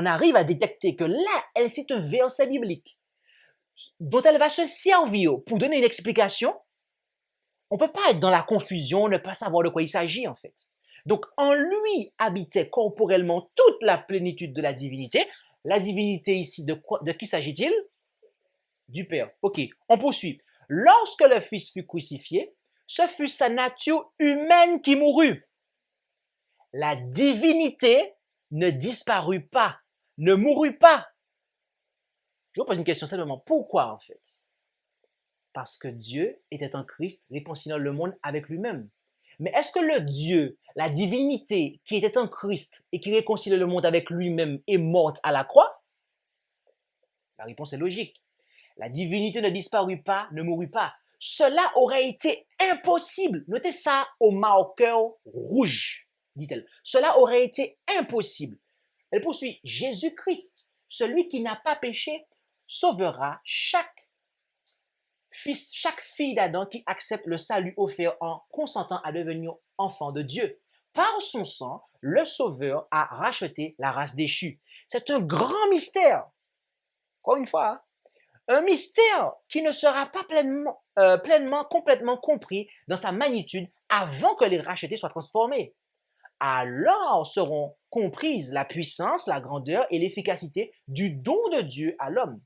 Speaker 2: arrive à détecter que là, elle cite un verset biblique dont elle va se servir pour donner une explication, on ne peut pas être dans la confusion, ne pas savoir de quoi il s'agit en fait. Donc, en lui habitait corporellement toute la plénitude de la divinité. La divinité ici, de qui s'agit-il? Du Père. Ok, on poursuit. Lorsque le Fils fut crucifié, ce fut sa nature humaine qui mourut. La divinité ne disparut pas, ne mourut pas. Je vous pose une question simplement. Pourquoi en fait? Parce que Dieu était en Christ, réconciliant le monde avec lui-même. Mais est-ce que le Dieu, la divinité qui était en Christ et qui réconciliait le monde avec lui-même est morte à la croix? La réponse est logique. La divinité ne disparut pas, ne mourut pas. Cela aurait été impossible. Notez ça au marqueur rouge, dit-elle. Cela aurait été impossible. Elle poursuit. Jésus-Christ, celui qui n'a pas péché, sauvera chaque fille d'Adam qui accepte le salut offert en consentant à devenir enfant de Dieu. Par son sang, le Sauveur a racheté la race déchue. C'est un grand mystère. Encore une fois, un mystère qui ne sera pas complètement compris dans sa magnitude avant que les rachetés soient transformés. Alors seront comprises la puissance, la grandeur et l'efficacité du don de Dieu à l'homme.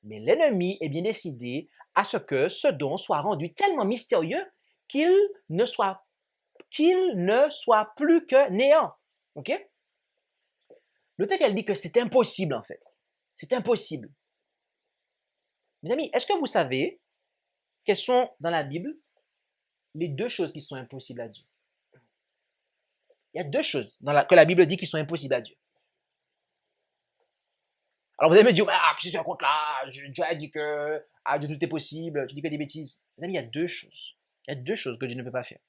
Speaker 2: Mais l'ennemi est bien décidé à ce que ce don soit rendu tellement mystérieux qu'il ne soit plus que néant. Ok? Notez qu'elle dit que c'est impossible en fait. C'est impossible. Mes amis, est-ce que vous savez quelles sont dans la Bible les deux choses qui sont impossibles à Dieu? Il y a deux choses que la Bible dit qui sont impossibles à Dieu. Alors vous allez me dire, ah, qu'est-ce que tu racontes là? Dieu a dit que Dieu tout est possible, tu dis que des bêtises. Mes amis, il y a deux choses. Il y a deux choses que Dieu ne peut pas faire.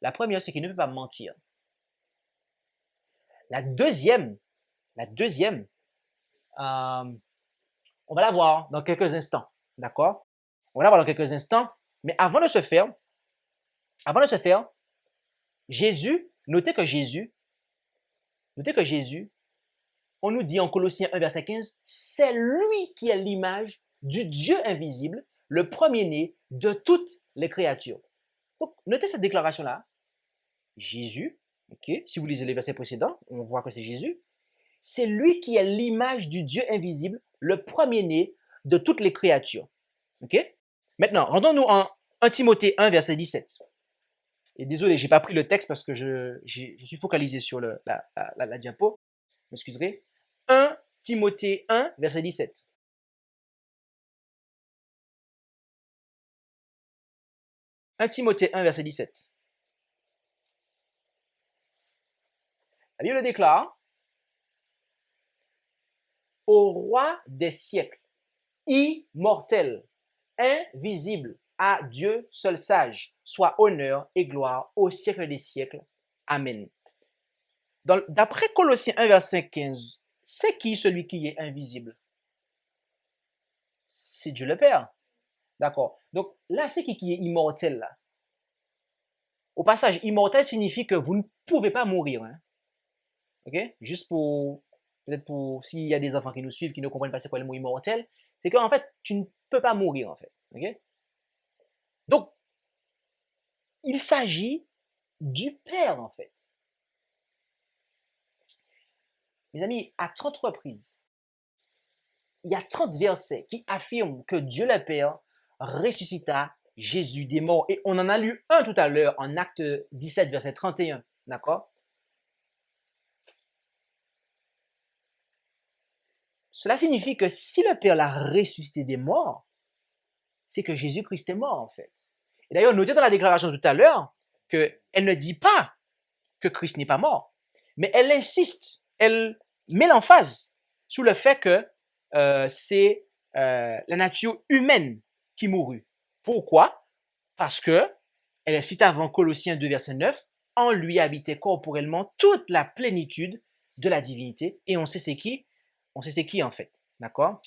Speaker 2: La première, c'est qu'il ne peut pas mentir. La deuxième, on va la voir dans quelques instants. D'accord? On va la voir dans quelques instants. Mais avant de se faire, notez que Jésus, on nous dit en Colossiens 1, verset 15, c'est lui qui est l'image du Dieu invisible, le premier-né de toutes les créatures. Donc, notez cette déclaration-là. Jésus, ok, si vous lisez les versets précédents, on voit que c'est Jésus. C'est lui qui est l'image du Dieu invisible, le premier-né de toutes les créatures. Ok? Maintenant, rendons-nous en 1 Timothée 1, verset 17. Et désolé, je n'ai pas pris le texte parce que je suis focalisé sur la diapo. Vous m'excuserez. 1 Timothée 1, verset 17. « 1 Timothée 1, verset 17. La Bible déclare, au roi des siècles, immortel, invisible, à Dieu seul sage, soit honneur et gloire au siècle des siècles. Amen. » D'après Colossiens 1, verset 15, c'est qui celui qui est invisible? C'est Dieu le Père. D'accord. Donc là, c'est qui est immortel là? Au passage, immortel signifie que vous ne pouvez pas mourir. Hein? Ok? Juste peut-être pour, s'il y a des enfants qui nous suivent, qui ne comprennent pas c'est quoi le mot immortel, c'est qu'en fait, tu ne peux pas mourir en fait. Ok? Donc, il s'agit du Père en fait. Mes amis, à 30 reprises, il y a 30 versets qui affirment que Dieu le Père ressuscita Jésus des morts. Et on en a lu un tout à l'heure en Acte 17, verset 31. D'accord? Cela signifie que si le Père l'a ressuscité des morts, c'est que Jésus-Christ est mort en fait. Et d'ailleurs, notez dans la déclaration tout à l'heure qu'elle ne dit pas que Christ n'est pas mort, mais elle insiste, elle met l'emphase sur le fait que c'est la nature humaine qui mourut. Pourquoi? Parce que, elle cite avant Colossiens 2, verset 9, en lui habitait corporellement toute la plénitude de la divinité. Et on sait c'est qui? On sait c'est qui en fait. D'accord?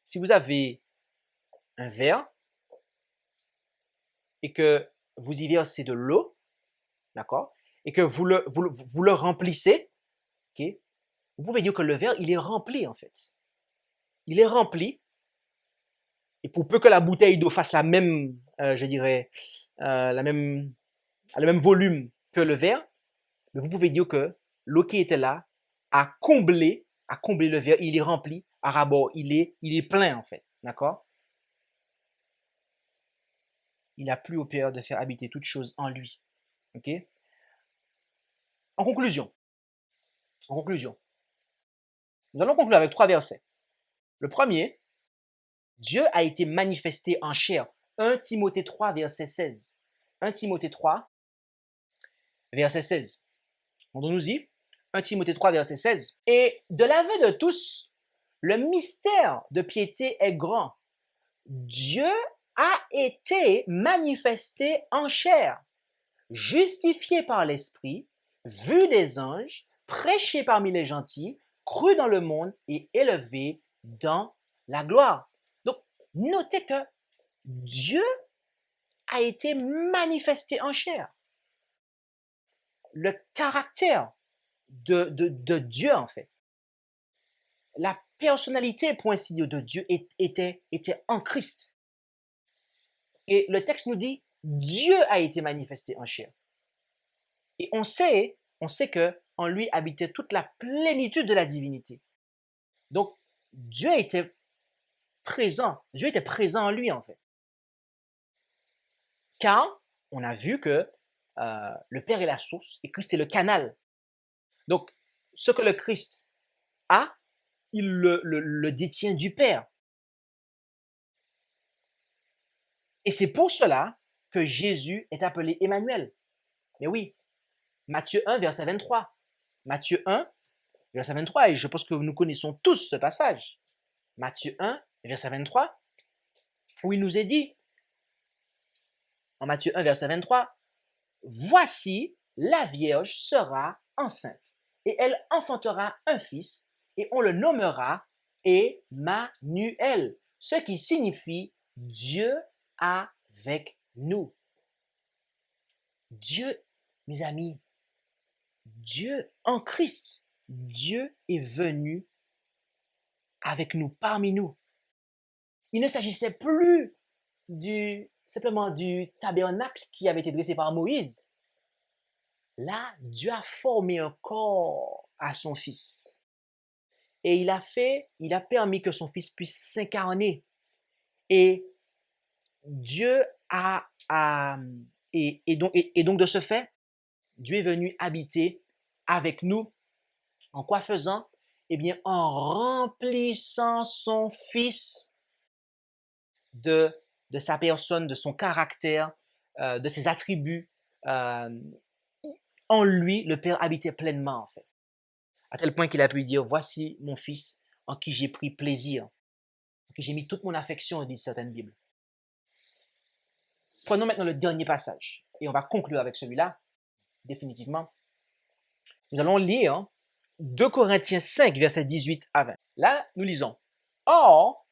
Speaker 2: Si vous avez un verre et que vous y versez de l'eau, d'accord? Et que vous le remplissez, ok? Vous pouvez dire que le verre, il est rempli en fait. Il est rempli. Et pour peu que la bouteille d'eau fasse la même, je dirais, le même volume que le verre, mais vous pouvez dire que l'eau qui était là a comblé le verre, il est rempli à ras-bord, il est plein en fait, d'accord? Il n'a plus au Père de faire habiter toutes choses en lui, ok? En conclusion, nous allons conclure avec 3 versets. Le premier, Dieu a été manifesté en chair. 1 Timothée 3, verset 16. 1 Timothée 3, verset 16. Rendons-nous-y. 1 Timothée 3, verset 16. Et de l'aveu de tous, le mystère de piété est grand. Dieu a été manifesté en chair, justifié par l'Esprit, vu des anges, prêché parmi les gentils, cru dans le monde et élevé dans la gloire. Donc, notez que Dieu a été manifesté en chair. Le caractère de Dieu, en fait, la personnalité, pour ainsi dire, de Dieu était en Christ. Et le texte nous dit, Dieu a été manifesté en chair. Et on sait que en lui habitait toute la plénitude de la divinité. Donc, Dieu était présent en lui, en fait. Car on a vu que le Père est la source et Christ est le canal. Donc, ce que le Christ a, il le détient du Père. Et c'est pour cela que Jésus est appelé Emmanuel. Mais oui, Matthieu 1, verset 23. Matthieu 1, verset 23, et je pense que nous connaissons tous ce passage. Matthieu 1, verset 23, où il nous est dit, en Matthieu 1, verset 23, « Voici, la Vierge sera enceinte, et elle enfantera un fils, et on le nommera Emmanuel, ce qui signifie Dieu avec nous. » Dieu, mes amis, Dieu en Christ, Dieu est venu avec nous, parmi nous. Il ne s'agissait plus simplement du tabernacle qui avait été dressé par Moïse. Là, Dieu a formé un corps à son Fils. Et il a permis que son Fils puisse s'incarner. Et Dieu donc de ce fait, Dieu est venu habiter avec nous. En quoi faisant? Eh bien, en remplissant son Fils de sa personne, de son caractère, de ses attributs. En lui, le Père habitait pleinement, en fait. À tel point qu'il a pu dire, voici mon Fils en qui j'ai pris plaisir, en qui j'ai mis toute mon affection, disent certaines Bibles. Prenons maintenant le dernier passage, et on va conclure avec celui-là, définitivement. Nous allons lire 2 Corinthiens 5, versets 18 à 20. Là, nous lisons, « Or,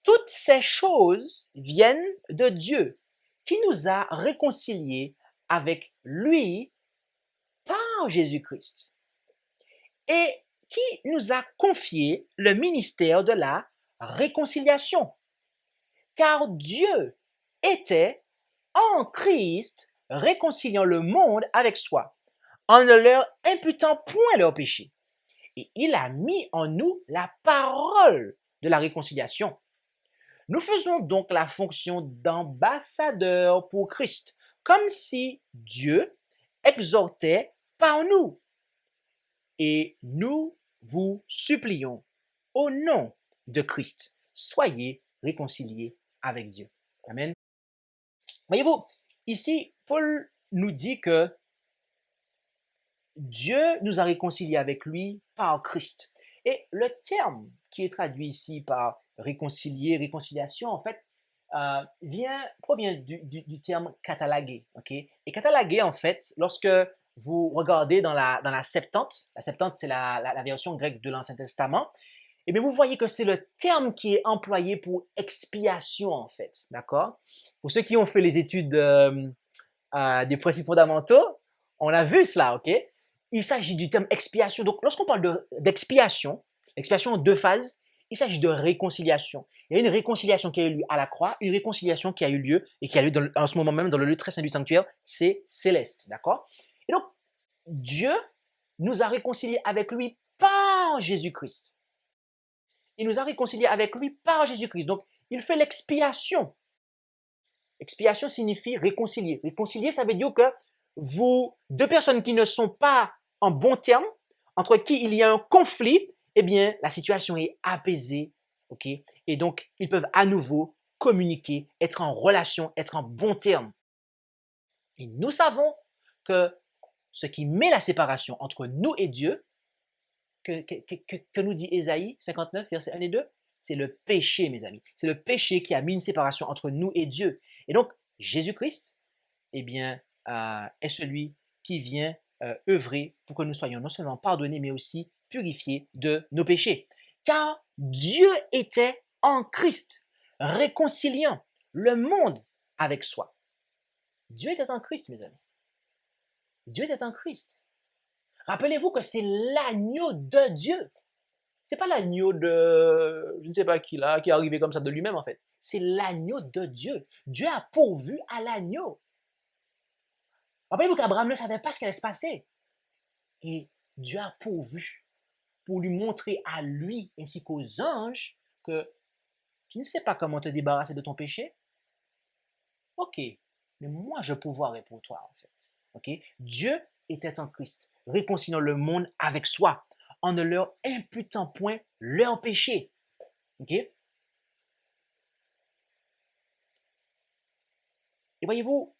Speaker 2: toutes ces choses viennent de Dieu, qui nous a réconciliés avec lui par Jésus-Christ, et qui nous a confié le ministère de la réconciliation. Car Dieu était en Christ réconciliant le monde avec soi, en ne leur imputant point leurs péchés. Et il a mis en nous la parole de la réconciliation. Nous faisons donc la fonction d'ambassadeur pour Christ, comme si Dieu exhortait par nous. Et nous vous supplions, au nom de Christ, soyez réconciliés avec Dieu. » Amen. Voyez-vous, ici, Paul nous dit que Dieu nous a réconciliés avec lui par Christ. Et le terme qui est traduit ici par réconcilier, réconciliation, en fait, provient du terme cataloguer. Okay? Et cataloguer, en fait, lorsque vous regardez dans la Septante c'est la version grecque de l'Ancien Testament, et bien vous voyez que c'est le terme qui est employé pour expiation, en fait. D'accord? Pour ceux qui ont fait les études des principes fondamentaux, on a vu cela, ok? Il s'agit du terme expiation. Donc, lorsqu'on parle d'expiation, expiation en deux phases, il s'agit de réconciliation. Il y a une réconciliation qui a eu lieu à la croix, une réconciliation qui a eu lieu et qui a lieu en ce moment même dans le lieu très saint du sanctuaire, c'est céleste, d'accord? Et donc, Dieu nous a réconciliés avec lui par Jésus-Christ. Il nous a réconciliés avec lui par Jésus-Christ. Donc, il fait l'expiation. Expiation signifie réconcilier. Réconcilier, ça veut dire que deux personnes qui ne sont pas en bon terme, entre qui il y a un conflit, eh bien, la situation est apaisée, ok? Et donc, ils peuvent à nouveau communiquer, être en relation, être en bon terme. Et nous savons que ce qui met la séparation entre nous et Dieu, que nous dit Ésaïe 59, versets 1 et 2, c'est le péché, mes amis. C'est le péché qui a mis une séparation entre nous et Dieu. Et donc, Jésus-Christ, eh bien, est celui qui vient œuvrer pour que nous soyons non seulement pardonnés, mais aussi purifiés de nos péchés. Car Dieu était en Christ, réconciliant le monde avec soi. Dieu était en Christ, mes amis. Dieu était en Christ. Rappelez-vous que c'est l'agneau de Dieu. C'est pas l'agneau de je ne sais pas qui là, qui est arrivé comme ça de lui-même en fait. C'est l'agneau de Dieu. Dieu a pourvu à l'agneau. Rappelez-vous qu'Abraham ne savait pas ce qui allait se passer. Et Dieu a pourvu pour lui montrer à lui ainsi qu'aux anges que tu ne sais pas comment te débarrasser de ton péché. Ok, mais moi je pourvoirai pour toi en fait. Ok, Dieu était en Christ, réconciliant le monde avec soi, en ne leur imputant point leur péché. OK? Et voyez-vous,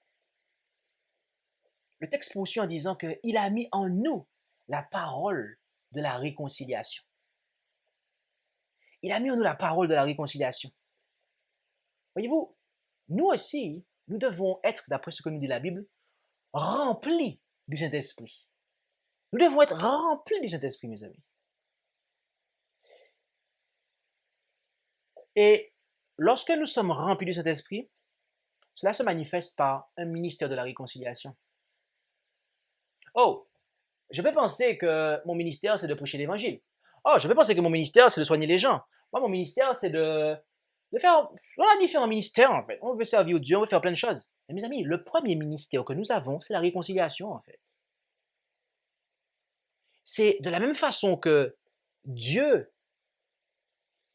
Speaker 2: le texte poursuit en disant qu'il a mis en nous la parole de la réconciliation. Il a mis en nous la parole de la réconciliation. Voyez-vous, nous aussi, nous devons être, d'après ce que nous dit la Bible, remplis du Saint-Esprit. Nous devons être remplis du Saint-Esprit, mes amis. Et lorsque nous sommes remplis du Saint-Esprit, cela se manifeste par un ministère de la réconciliation. Oh, je peux penser que mon ministère, c'est de prêcher l'Évangile. Oh, je peux penser que mon ministère, c'est de soigner les gens. Moi, mon ministère, c'est de faire... On a différents ministères, en fait. On veut servir Dieu, on veut faire plein de choses. Mais mes amis, le premier ministère que nous avons, c'est la réconciliation, en fait. C'est de la même façon que Dieu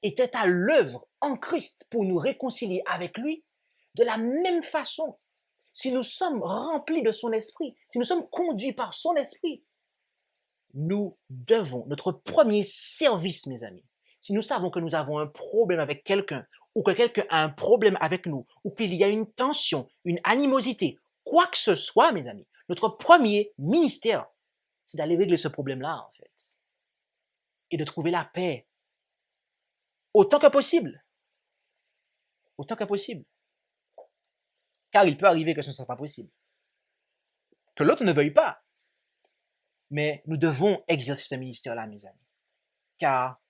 Speaker 2: était à l'œuvre en Christ pour nous réconcilier avec lui, de la même façon, si nous sommes remplis de son esprit, si nous sommes conduits par son esprit, nous devons, notre premier service, mes amis, si nous savons que nous avons un problème avec quelqu'un, ou que quelqu'un a un problème avec nous, ou qu'il y a une tension, une animosité, quoi que ce soit, mes amis, notre premier ministère, c'est d'aller régler ce problème-là, en fait, et de trouver la paix autant que possible. Autant que possible. Car il peut arriver que ce ne soit pas possible. Que l'autre ne veuille pas. Mais nous devons exercer ce ministère-là, mes amis. Car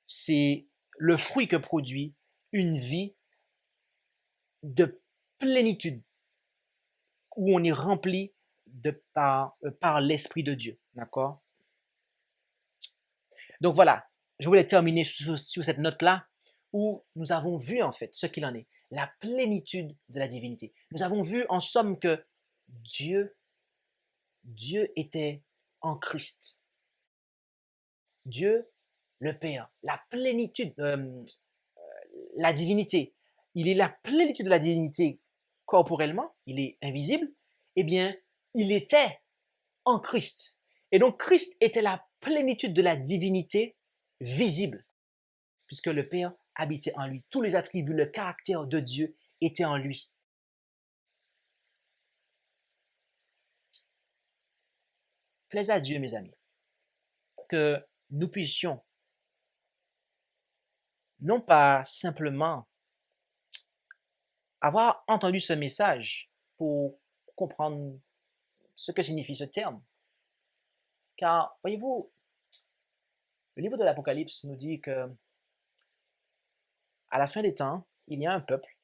Speaker 2: c'est le fruit que produit une vie de plénitude, où on est rempli par l'Esprit de Dieu. D'accord? Donc voilà, je voulais terminer sur cette note-là, où nous avons vu en fait ce qu'il en est, la plénitude de la divinité. Nous avons vu en somme que Dieu était en Christ. Dieu, le Père, la plénitude, la divinité. Il est la plénitude de la divinité corporellement, il est invisible. Eh bien, il était en Christ. Et donc, Christ était la plénitude de la divinité visible, puisque le Père habitait en lui. Tous les attributs, le caractère de Dieu était en lui. Plaise à Dieu, mes amis, que nous puissions non pas simplement avoir entendu ce message pour comprendre ce que signifie ce terme. Car, voyez-vous, le livre de l'Apocalypse nous dit que à la fin des temps, il y a un peuple,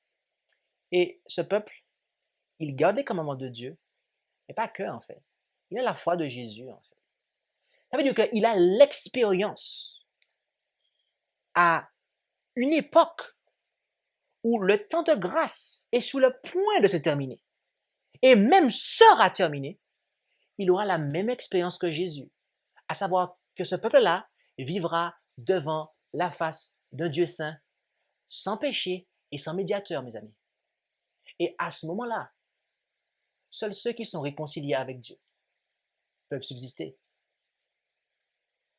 Speaker 2: et ce peuple, il garde les commandements de Dieu, mais pas que, en fait. Il a la foi de Jésus, en fait. Ça veut dire qu'il a l'expérience à une époque où le temps de grâce est sur le point de se terminer, et même sera terminé, il aura la même expérience que Jésus, à savoir que ce peuple-là vivra devant la face d'un Dieu saint, sans péché et sans médiateur, mes amis. Et à ce moment-là, seuls ceux qui sont réconciliés avec Dieu peuvent subsister.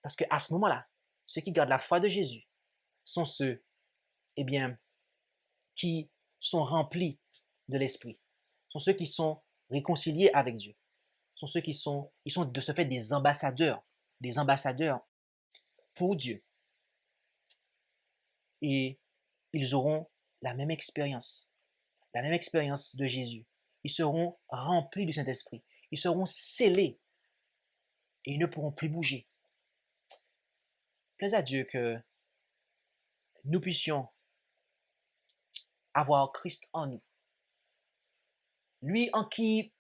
Speaker 2: Parce qu'à ce moment-là, ceux qui gardent la foi de Jésus sont ceux, eh bien, qui sont remplis de l'Esprit, sont ceux qui sont réconciliés avec Dieu, sont ceux ils sont de ce fait des ambassadeurs pour Dieu. Et ils auront la même expérience de Jésus. Ils seront remplis du Saint-Esprit. Ils seront scellés et ils ne pourront plus bouger. Plaise à Dieu que nous puissions avoir Christ en nous. Lui en qui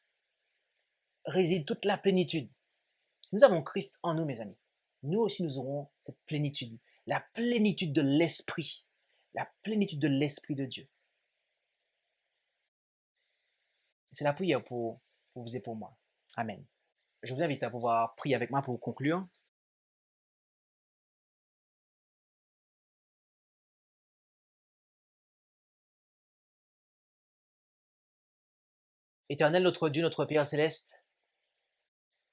Speaker 2: réside toute la plénitude. Si nous avons Christ en nous, mes amis, nous aussi nous aurons cette plénitude, la plénitude de l'Esprit, la plénitude de l'Esprit de Dieu. C'est la prière pour vous et pour moi. Amen. Je vous invite à pouvoir prier avec moi pour conclure. Éternel, notre Dieu, notre Père céleste,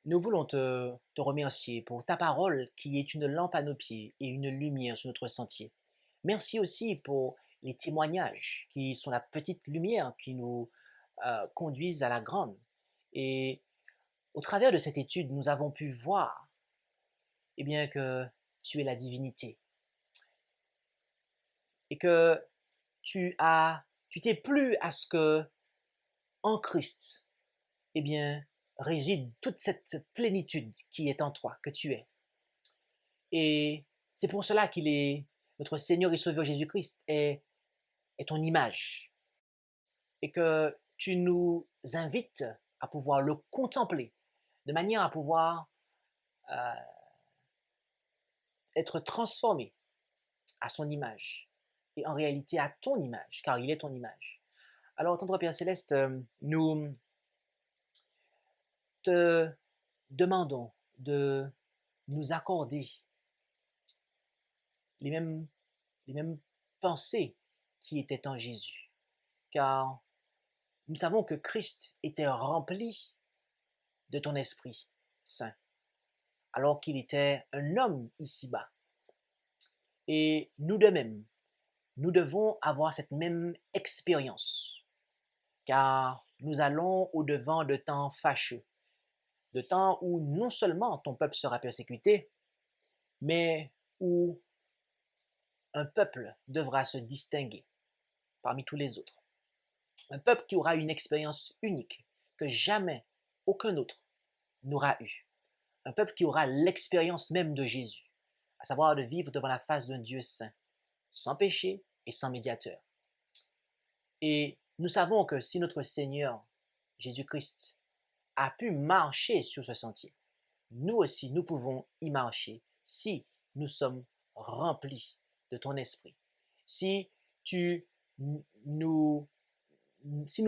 Speaker 2: Nous voulons te remercier pour ta parole qui est une lampe à nos pieds et une lumière sur notre sentier. Merci aussi pour les témoignages qui sont la petite lumière qui nous conduisent à la grande. Et au travers de cette étude, nous avons pu voir eh bien, que tu es la divinité et que tu t'es plu à ce que en Christ, eh bien, réside toute cette plénitude qui est en toi, que tu es. Et c'est pour cela qu'il est notre Seigneur et Sauveur Jésus-Christ est ton image et que tu nous invites à pouvoir le contempler de manière à pouvoir être transformé à son image et en réalité à ton image, car il est ton image. Alors, tendre Père Céleste, nous te demandons de nous accorder les mêmes pensées qui étaient en Jésus, car nous savons que Christ était rempli de ton Esprit Saint, alors qu'il était un homme ici-bas. Et nous de même, nous devons avoir cette même expérience, car nous allons au-devant de temps fâcheux, de temps où non seulement ton peuple sera persécuté, mais où un peuple devra se distinguer parmi tous les autres. Un peuple qui aura une expérience unique que jamais aucun autre n'aura eue. Un peuple qui aura l'expérience même de Jésus, à savoir de vivre devant la face d'un Dieu saint, sans péché et sans médiateur. Et nous savons que si notre Seigneur Jésus-Christ a pu marcher sur ce sentier, nous aussi, nous pouvons y marcher si nous sommes remplis de ton esprit. Si nous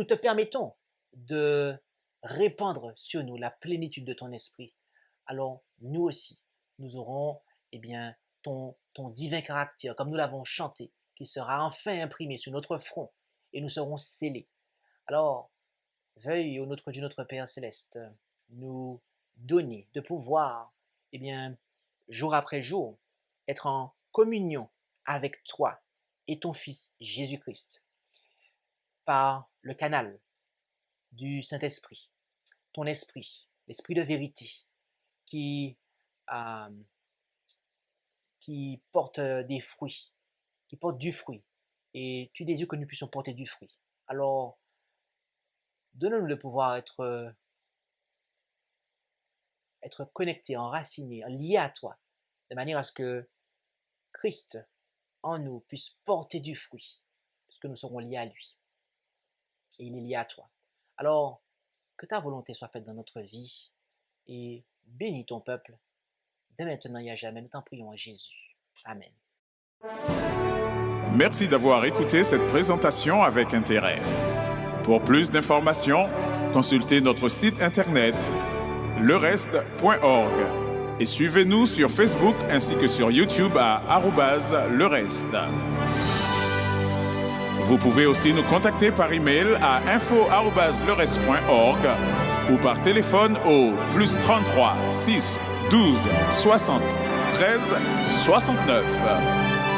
Speaker 2: te permettons de répandre sur nous la plénitude de ton esprit, alors nous aussi, nous aurons ton divin caractère, comme nous l'avons chanté, qui sera enfin imprimé sur notre front et nous serons scellés. Alors, veuille, ô notre Dieu, notre Père Céleste, nous donner de pouvoir, jour après jour, être en communion avec toi et ton Fils Jésus-Christ par le canal du Saint-Esprit, ton esprit, l'esprit de vérité qui porte des fruits, qui porte du fruit. Et tu désires que nous puissions porter du fruit. Alors, donne-nous le pouvoir être connectés, enracinés, liés à toi, de manière à ce que Christ en nous puisse porter du fruit, parce que nous serons liés à lui. Et il est lié à toi. Alors, que ta volonté soit faite dans notre vie et bénis ton peuple, dès maintenant et à jamais. Nous t'en prions en Jésus. Amen.
Speaker 1: Merci d'avoir écouté cette présentation avec intérêt. Pour plus d'informations, consultez notre site internet lereste.org et suivez-nous sur Facebook ainsi que sur YouTube à @lereste. Vous pouvez aussi nous contacter par email à info@lereste.org ou par téléphone au +33 6 12 60 13 69.